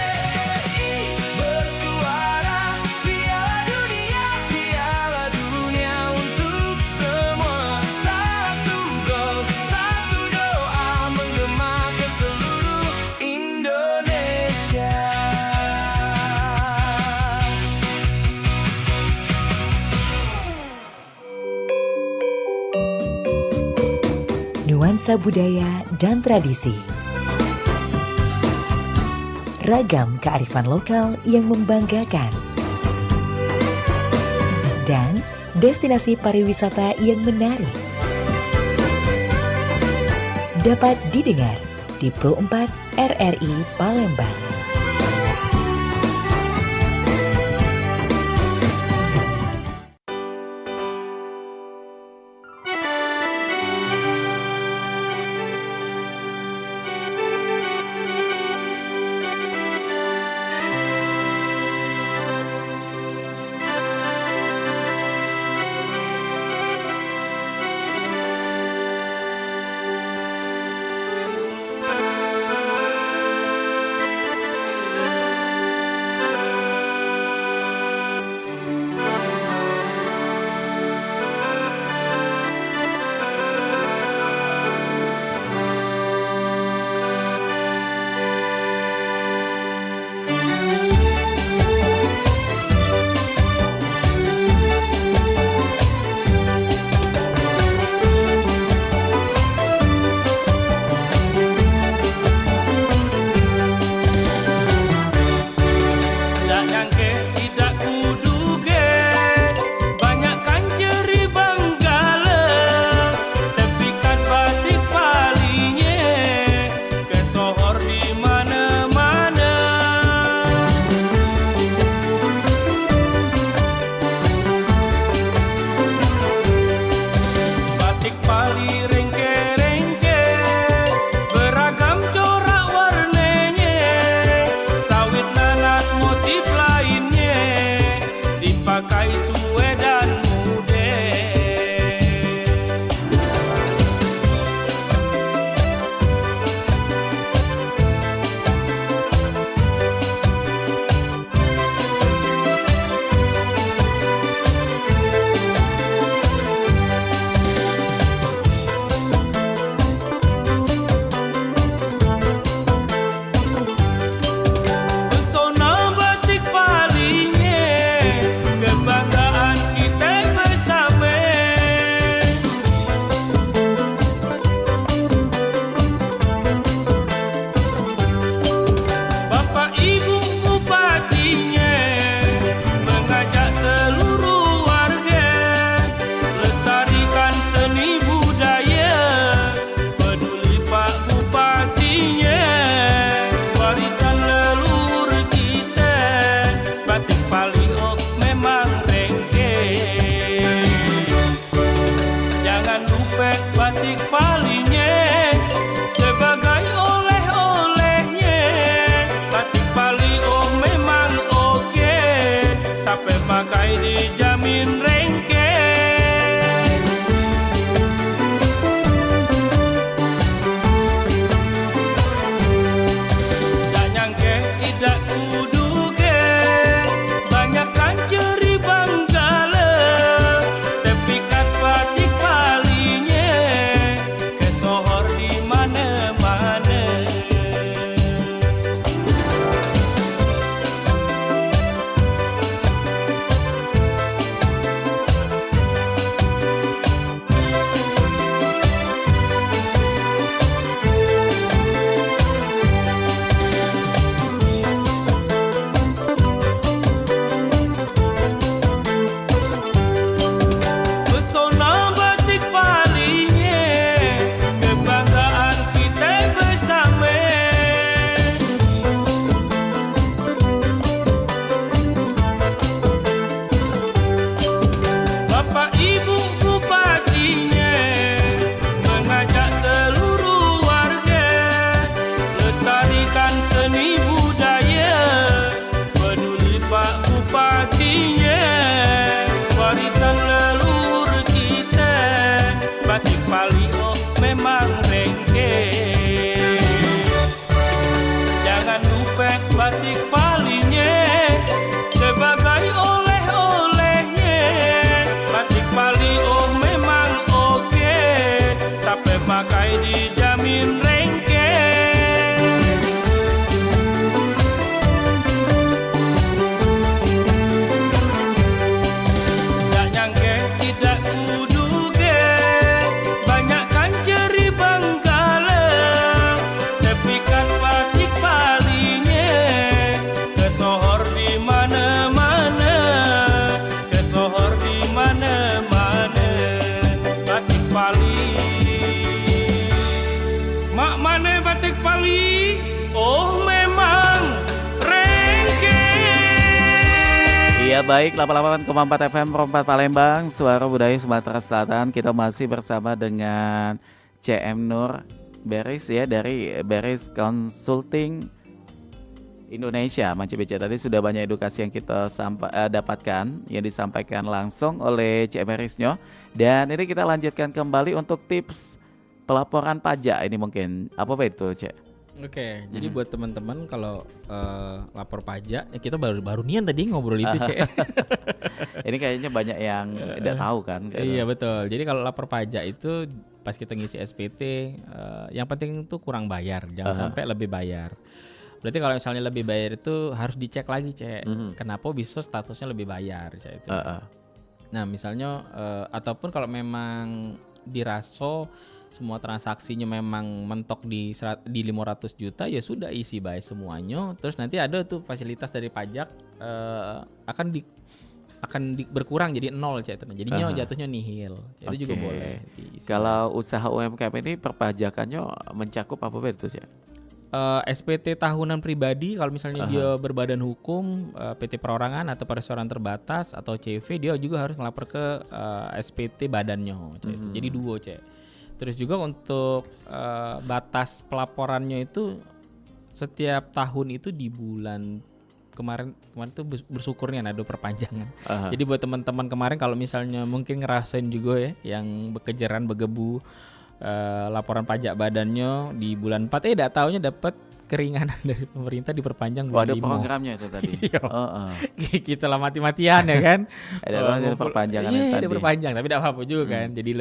G: RRI bersuara, Piala Dunia untuk semua. Satu gol, satu doa menggema ke seluruh Indonesia.
A: Nuansa budaya dan tradisi. Ragam kearifan lokal yang membanggakan. dan destinasi pariwisata yang menarik. Dapat didengar di Pro 4 RRI Palembang.
G: mak mane batik pali, oh memang rengke.
D: Iya baik, 88,4 FM Perempat Palembang, Suara Budaya Sumatera Selatan. Kita masih bersama dengan CM Nur Beris ya, dari Beris Consulting Indonesia. Manci BC tadi sudah banyak edukasi yang kita dapatkan, yang disampaikan langsung oleh CM Berisnya. Dan ini kita lanjutkan kembali untuk tips pelaporan pajak. Ini mungkin apa itu, Cek?
E: Oke, jadi buat teman-teman kalau lapor pajak, ya kita baru nian tadi ngobrol itu, Cek.
D: Ini kayaknya banyak yang tidak tahu kan?
E: Iya betul. Jadi kalau lapor pajak itu pas kita ngisi SPT, yang penting itu kurang bayar, jangan sampai lebih bayar. Berarti kalau misalnya lebih bayar itu harus dicek lagi, Cek. Kenapa bisa statusnya lebih bayar, Cek itu. Nah, misalnya ataupun kalau memang diraso semua transaksinya memang mentok di 500 juta, ya sudah isi baik semuanya. Terus nanti ada tuh fasilitas dari pajak akan berkurang jadi 0, Cek. Jadinya jatuhnya nihil. Itu juga boleh diisi.
D: Kalau usaha UMKM ini perpajakannya mencakup apa itu, Cek?
E: SPT tahunan pribadi kalau misalnya dia berbadan hukum, PT perorangan atau perseroan terbatas atau CV, dia juga harus melapor ke SPT badannya, Cek. Jadi 2, Cek. Terus juga untuk batas pelaporannya itu setiap tahun itu di bulan kemarin tuh bersyukurnya ada perpanjangan. Jadi buat teman-teman kemarin kalau misalnya mungkin ngerasain juga ya yang bekejaran begebu laporan pajak badannya di bulan 4 tidak taunya dapat keringanan dari pemerintah diperpanjang bulan 5.
D: Ada programnya itu tadi.
E: Kita lah mati-matian ya kan.
D: Ada perpanjangan tadi.
E: Ada perpanjang tapi tidak apa-apa juga kan. Jadi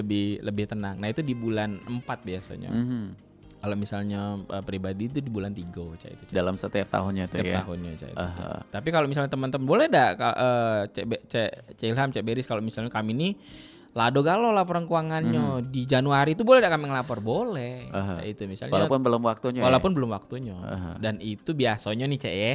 E: lebih tenang. Nah itu di bulan 4 biasanya. Kalau misalnya pribadi itu di bulan 3, Cak, itu.
D: Dalam setiap tahunnya itu ya.
E: Setiap tahunnya, Cak, itu. Tapi kalau misalnya teman-teman boleh enggak Cek Ilham, Cek Beris, kalau misalnya kami ini lado galau laporan keuangannya di Januari itu boleh kami ngelapor? Boleh. Itu misalnya
D: walaupun belum waktunya.
E: Belum waktunya. Dan itu biasanya nih, Cek ya.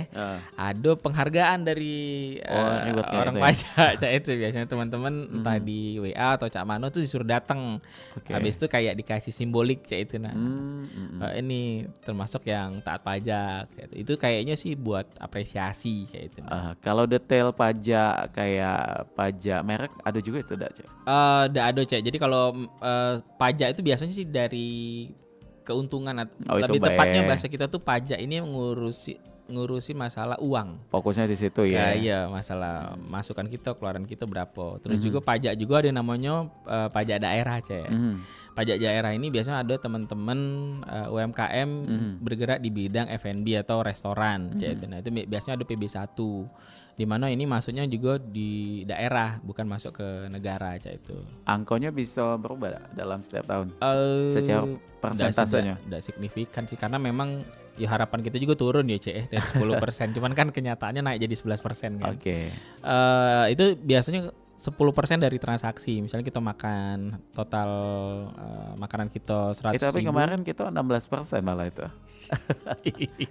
E: Ada penghargaan dari orang pajak, Cek, itu biasanya teman-teman entah di WA atau Cak Mano tuh disuruh datang. Habis itu kayak dikasih simbolik, Cek, itu ini termasuk yang taat pajak, Cek, itu kayaknya sih buat apresiasi kayak itu.
D: Kalau detail pajak kayak pajak merek ada juga itu enggak, Cek?
E: Ada, Cek. Jadi kalau pajak itu biasanya sih dari keuntungan lebih tepatnya bahasa kita tuh pajak ini ngurusi masalah uang.
D: Fokusnya di situ ya.
E: Iya, masalah masukan kita, keluaran kita berapa. Terus juga pajak juga ada yang namanya pajak daerah, Cek. Pajak daerah ini biasanya ada teman-teman UMKM bergerak di bidang F&B atau restoran, Cek. Nah, itu biasanya ada PB1. Di mana ini masuknya juga di daerah, bukan masuk ke negara, Cak, itu. Angkonya
D: bisa berubah dalam setiap tahun? Secara persentasenya?
E: Tidak signifikan sih, karena memang ya harapan kita juga turun ya, Cak, dari 10%. Cuman kan kenyataannya naik jadi 11% kan. Itu biasanya 10% dari transaksi. Misalnya kita makan total makanan kita 100
D: itu tapi kemarin kita 16% malah itu.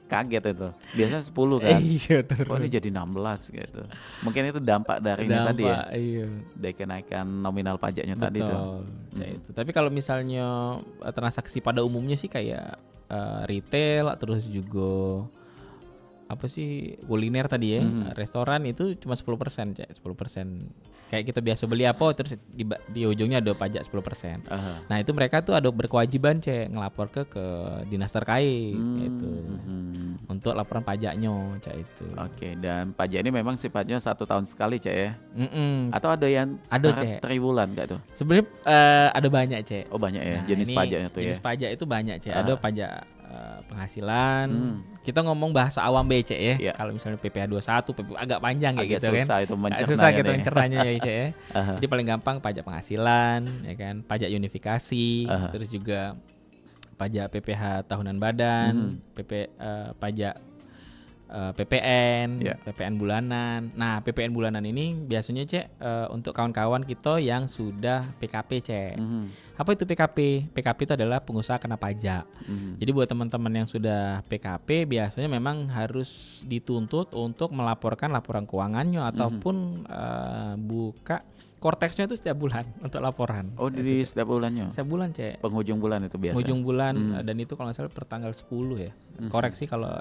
D: Kaget itu. Biasanya 10 kan.
E: Iya,
D: kok ini jadi 16 gitu. Mungkin itu dampak dari ini tadi ya.
E: Iya.
D: Dari kenaikan nominal pajaknya tadi itu.
E: Itu. Tapi kalau misalnya transaksi pada umumnya sih kayak retail, terus juga apa sih kuliner tadi ya, restoran itu cuma 10%, Cak, 10%. Kayak kita biasa beli apa terus di ujungnya ada pajak 10%. Nah, itu mereka tuh ada berkewajiban, Cak, ngelapor ke dinas terkait itu. Untuk laporan pajaknya, Cak, itu.
D: Dan pajak ini memang sifatnya 1 tahun sekali, Cak, ya. Atau ada yang triwulan enggak tuh?
E: Sebenarnya ada banyak, Cak.
D: Oh, banyak ya. Nah, jenis pajaknya tuh
E: jenis pajak itu banyak, Cak. Ada pajak penghasilan. Kita ngomong bahasa awam BC ya. Kalau misalnya PPh 21, agak panjang kayak gitu kan. Susah kita mencernanya ya, Cek ya. Jadi paling gampang pajak penghasilan, ya kan, pajak unifikasi, terus juga pajak PPh tahunan badan, pajak PPN,
D: Ya.
E: PPN bulanan. Nah, PPN bulanan ini biasanya Cek untuk kawan-kawan kita yang sudah PKP Cek. Apa itu PKP? PKP itu adalah pengusaha kena pajak. Jadi buat teman-teman yang sudah PKP biasanya memang harus dituntut untuk melaporkan laporan keuangannya ataupun buka Korteksnya itu setiap bulan untuk laporan.
D: Oh, di setiap bulannya.
E: Setiap bulan Cek.
D: Penghujung bulan itu biasa.
E: Penghujung bulan dan itu kalau nggak salah pertanggal 10 ya. Koreksi kalau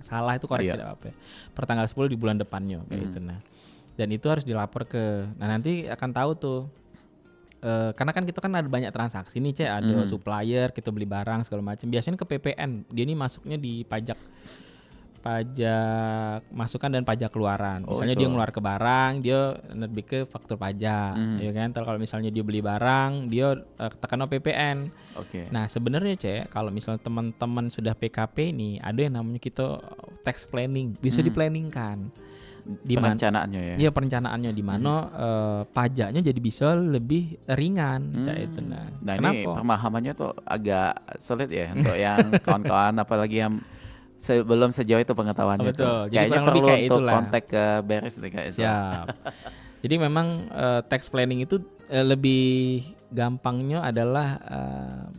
E: salah itu koreksi tidak apa-apa. Pertanggal 10 di bulan depannya kayak itu. Nah, dan itu harus dilapor ke. Nah, nanti akan tahu tuh. Karena kan kita kan ada banyak transaksi nih Cek, ada supplier, kita beli barang segala macam. Biasanya ke PPN. Dia ini masuknya di pajak masukan dan pajak keluaran. Misalnya dia ngeluar ke barang, dia lebih ke faktur pajak, ya kan. Kalau misalnya dia beli barang, dia tekan PPN.
D: Oke.
E: Nah, sebenarnya Cek, kalau misalnya teman-teman sudah PKP nih, ada yang namanya kita tax planning, bisa di-planningkan.
D: Perencanaannya ya.
E: Iya, perencanaannya di mana pajaknya jadi bisa lebih ringan, Cek itu.
D: Nah,
E: kenapa?
D: ini pemahamannya tuh agak sulit ya untuk yang kawan-kawan apalagi yang belum sejauh itu pengetahuannya.
E: Betul. Jadi
D: Kayaknya
E: kurang lebih
D: perlu
E: kayak
D: untuk
E: itulah.
D: kontak ke Beres nih Kak Isra.
E: Siap. Jadi memang tax planning itu lebih gampangnya adalah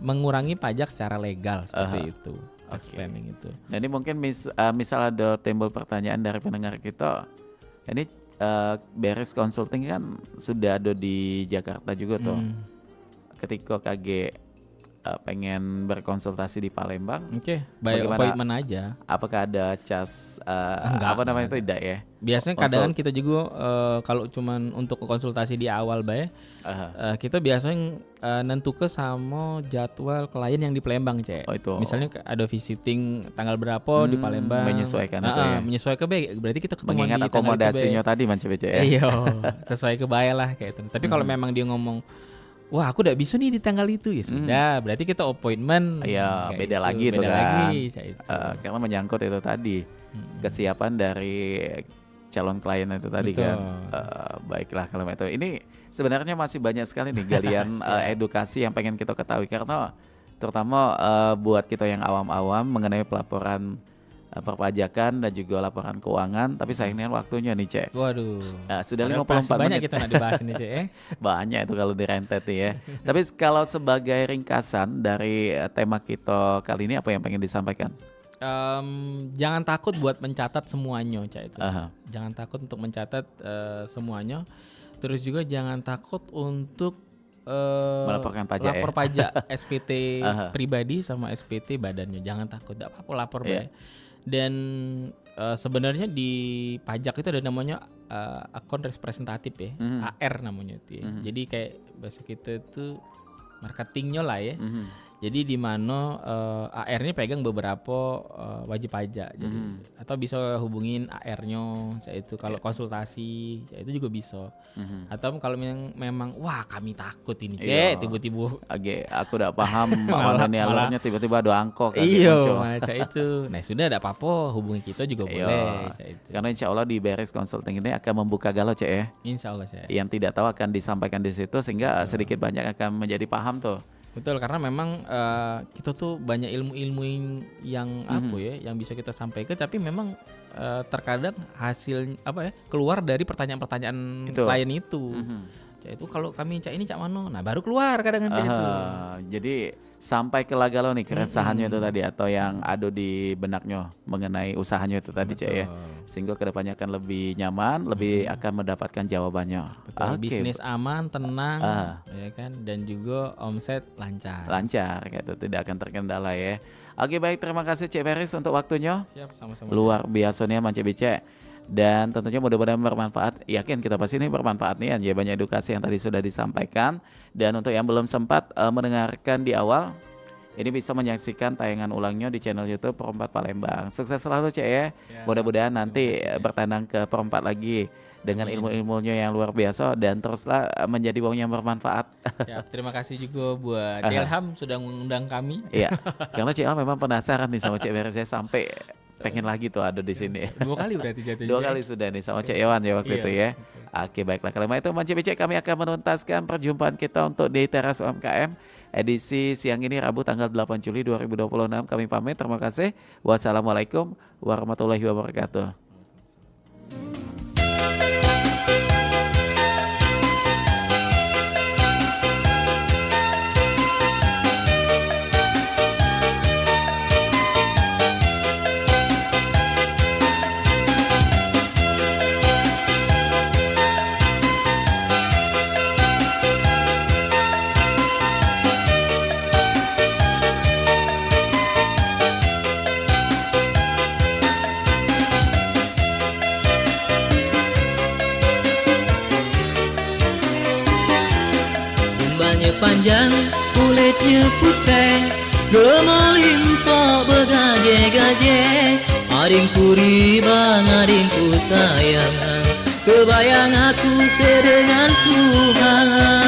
E: mengurangi pajak secara legal seperti itu. Tax planning itu.
D: Nah, ini mungkin misal ada timbul pertanyaan dari pendengar kita. Ini Beres Consulting kan sudah ada di Jakarta juga tuh. Ketika KG pengen berkonsultasi di Palembang,
E: Oke, by
D: bagaimana?
E: appointment aja.
D: Apakah ada cas
E: Enggak,
D: apa namanya
E: enggak
D: itu tidak ya?
E: Biasanya kadang kita juga kalau cuman untuk konsultasi di awal kita biasanya nentuke sama jadwal klien yang di Palembang Cek.
D: Oh, itu.
E: Misalnya ada visiting tanggal berapa di Palembang.
D: menyesuaikan itu ya.
E: Menyesuaikan berarti kita ketemu
D: Mengingat
E: di tanggal itu,
D: akomodasinya tadi Bece ya.
E: Iya, sesuai kebaya lah kayak itu. Tapi kalau memang dia ngomong, wah aku udah bisa nih di tanggal itu, ya sudah. Berarti kita appointment.
D: Iya,
E: kayak
D: beda
E: gitu.
D: lagi itu
E: Beda
D: kan.
E: lagi, itu.
D: Karena menyangkut itu tadi kesiapan dari calon klien itu tadi.
E: Betul.
D: Kan. Baiklah kalau itu. Ini sebenarnya masih banyak sekali nih galian edukasi yang pengen kita ketahui karena terutama buat kita yang awam-awam mengenai pelaporan perpajakan dan juga laporan keuangan, tapi sayangnya waktunya nih Cek.
E: Waduh.
D: Nah, sudah
E: Padahal
D: 54
E: masih banyak
D: menit.
E: kita nggak dibahas ini Cek.
D: Banyak itu kalau direntet ya. Tapi kalau sebagai ringkasan dari tema kita kali ini apa yang pengen disampaikan?
E: Jangan takut buat mencatat semuanya Cek itu.
D: Jangan
E: takut untuk mencatat semuanya. Terus juga jangan takut untuk
D: melaporkan pajak
E: lapor
D: ya?
E: pajak SPT pribadi sama SPT badannya. Jangan takut, tidak apa-apa lapor baik. Dan sebenarnya di pajak itu ada namanya akun representatif ya, AR namanya itu ya. Jadi kayak bahasa kita itu marketingnya lah ya. Jadi di mana AR-nya pegang beberapa wajib pajak. Jadi atau bisa hubungin AR-nya itu kalau konsultasi itu juga bisa. Atau kalau memang wah kami takut ini Cek, tiba-tiba
D: aku udah paham awalnya alurnya tiba-tiba ada angkok
E: iya macam itu. Nah sudah ada apa-apa hubungi kita juga boleh.
D: Karena insya Allah di Beres Consulting ini akan membuka galau Cek ya.
E: Insya Allah Cek.
D: Yang tidak tahu akan disampaikan di situ sehingga sedikit banyak akan menjadi paham tuh.
E: Betul, karena memang kita tuh banyak ilmu-ilmu yang yang bisa kita sampaikan, tapi memang terkadang hasil keluar dari pertanyaan-pertanyaan klien itu. Itu kalau kami cak ini cak mano, nah baru keluar kadang-kadang itu.
D: Jadi sampai ke lagalau nih keresahannya itu tadi atau yang ada di benaknya mengenai usahanya itu tadi Cak ya. Sehingga kedepannya akan lebih nyaman, lebih akan mendapatkan jawabannya.
E: Betul, bisnis aman, tenang, ya kan, dan juga omset lancar.
D: Lancar, gitu, tidak akan terkendala ya. Oke baik, terima kasih Cek Beres untuk waktunya.
E: Siap, sama-sama.
D: Luar biasa nih Mance Bice. Dan tentunya mudah-mudahan bermanfaat. Yakin kita pasti ini bermanfaat nih ya, banyak edukasi yang tadi sudah disampaikan. Dan untuk yang belum sempat mendengarkan di awal, ini bisa menyaksikan tayangan ulangnya di channel YouTube Perempat Palembang. Sukses selalu Cek ya. Mudah-mudahan nanti bertandang ke Perempat lagi dengan ilmu-ilmunya yang luar biasa dan teruslah menjadi wong yang bermanfaat.
E: Ya, terima kasih juga buat Cek Ilham sudah mengundang kami.
D: Iya. Karena Cek Ilham memang penasaran nih sama Cek Beres, saya sampai pengen lagi tuh ada di sini.
E: 2 kali berarti jatuhnya.
D: 2 kali sudah nih sama Cek Iwan ya waktu itu ya. Oke baiklah, kalau itu Mance Bice kami akan menuntaskan perjumpaan kita untuk di Teras UMKM. edisi siang ini Rabu tanggal 8 Juli 2026. Kami pamit, terima kasih. Wassalamualaikum warahmatullahi wabarakatuh.
H: Umbannya panjang, kulitnya putih, gemelimpa bergaje-gaje. Adingku ribang, adingku sayang, kebayang aku ke dengan Tuhan.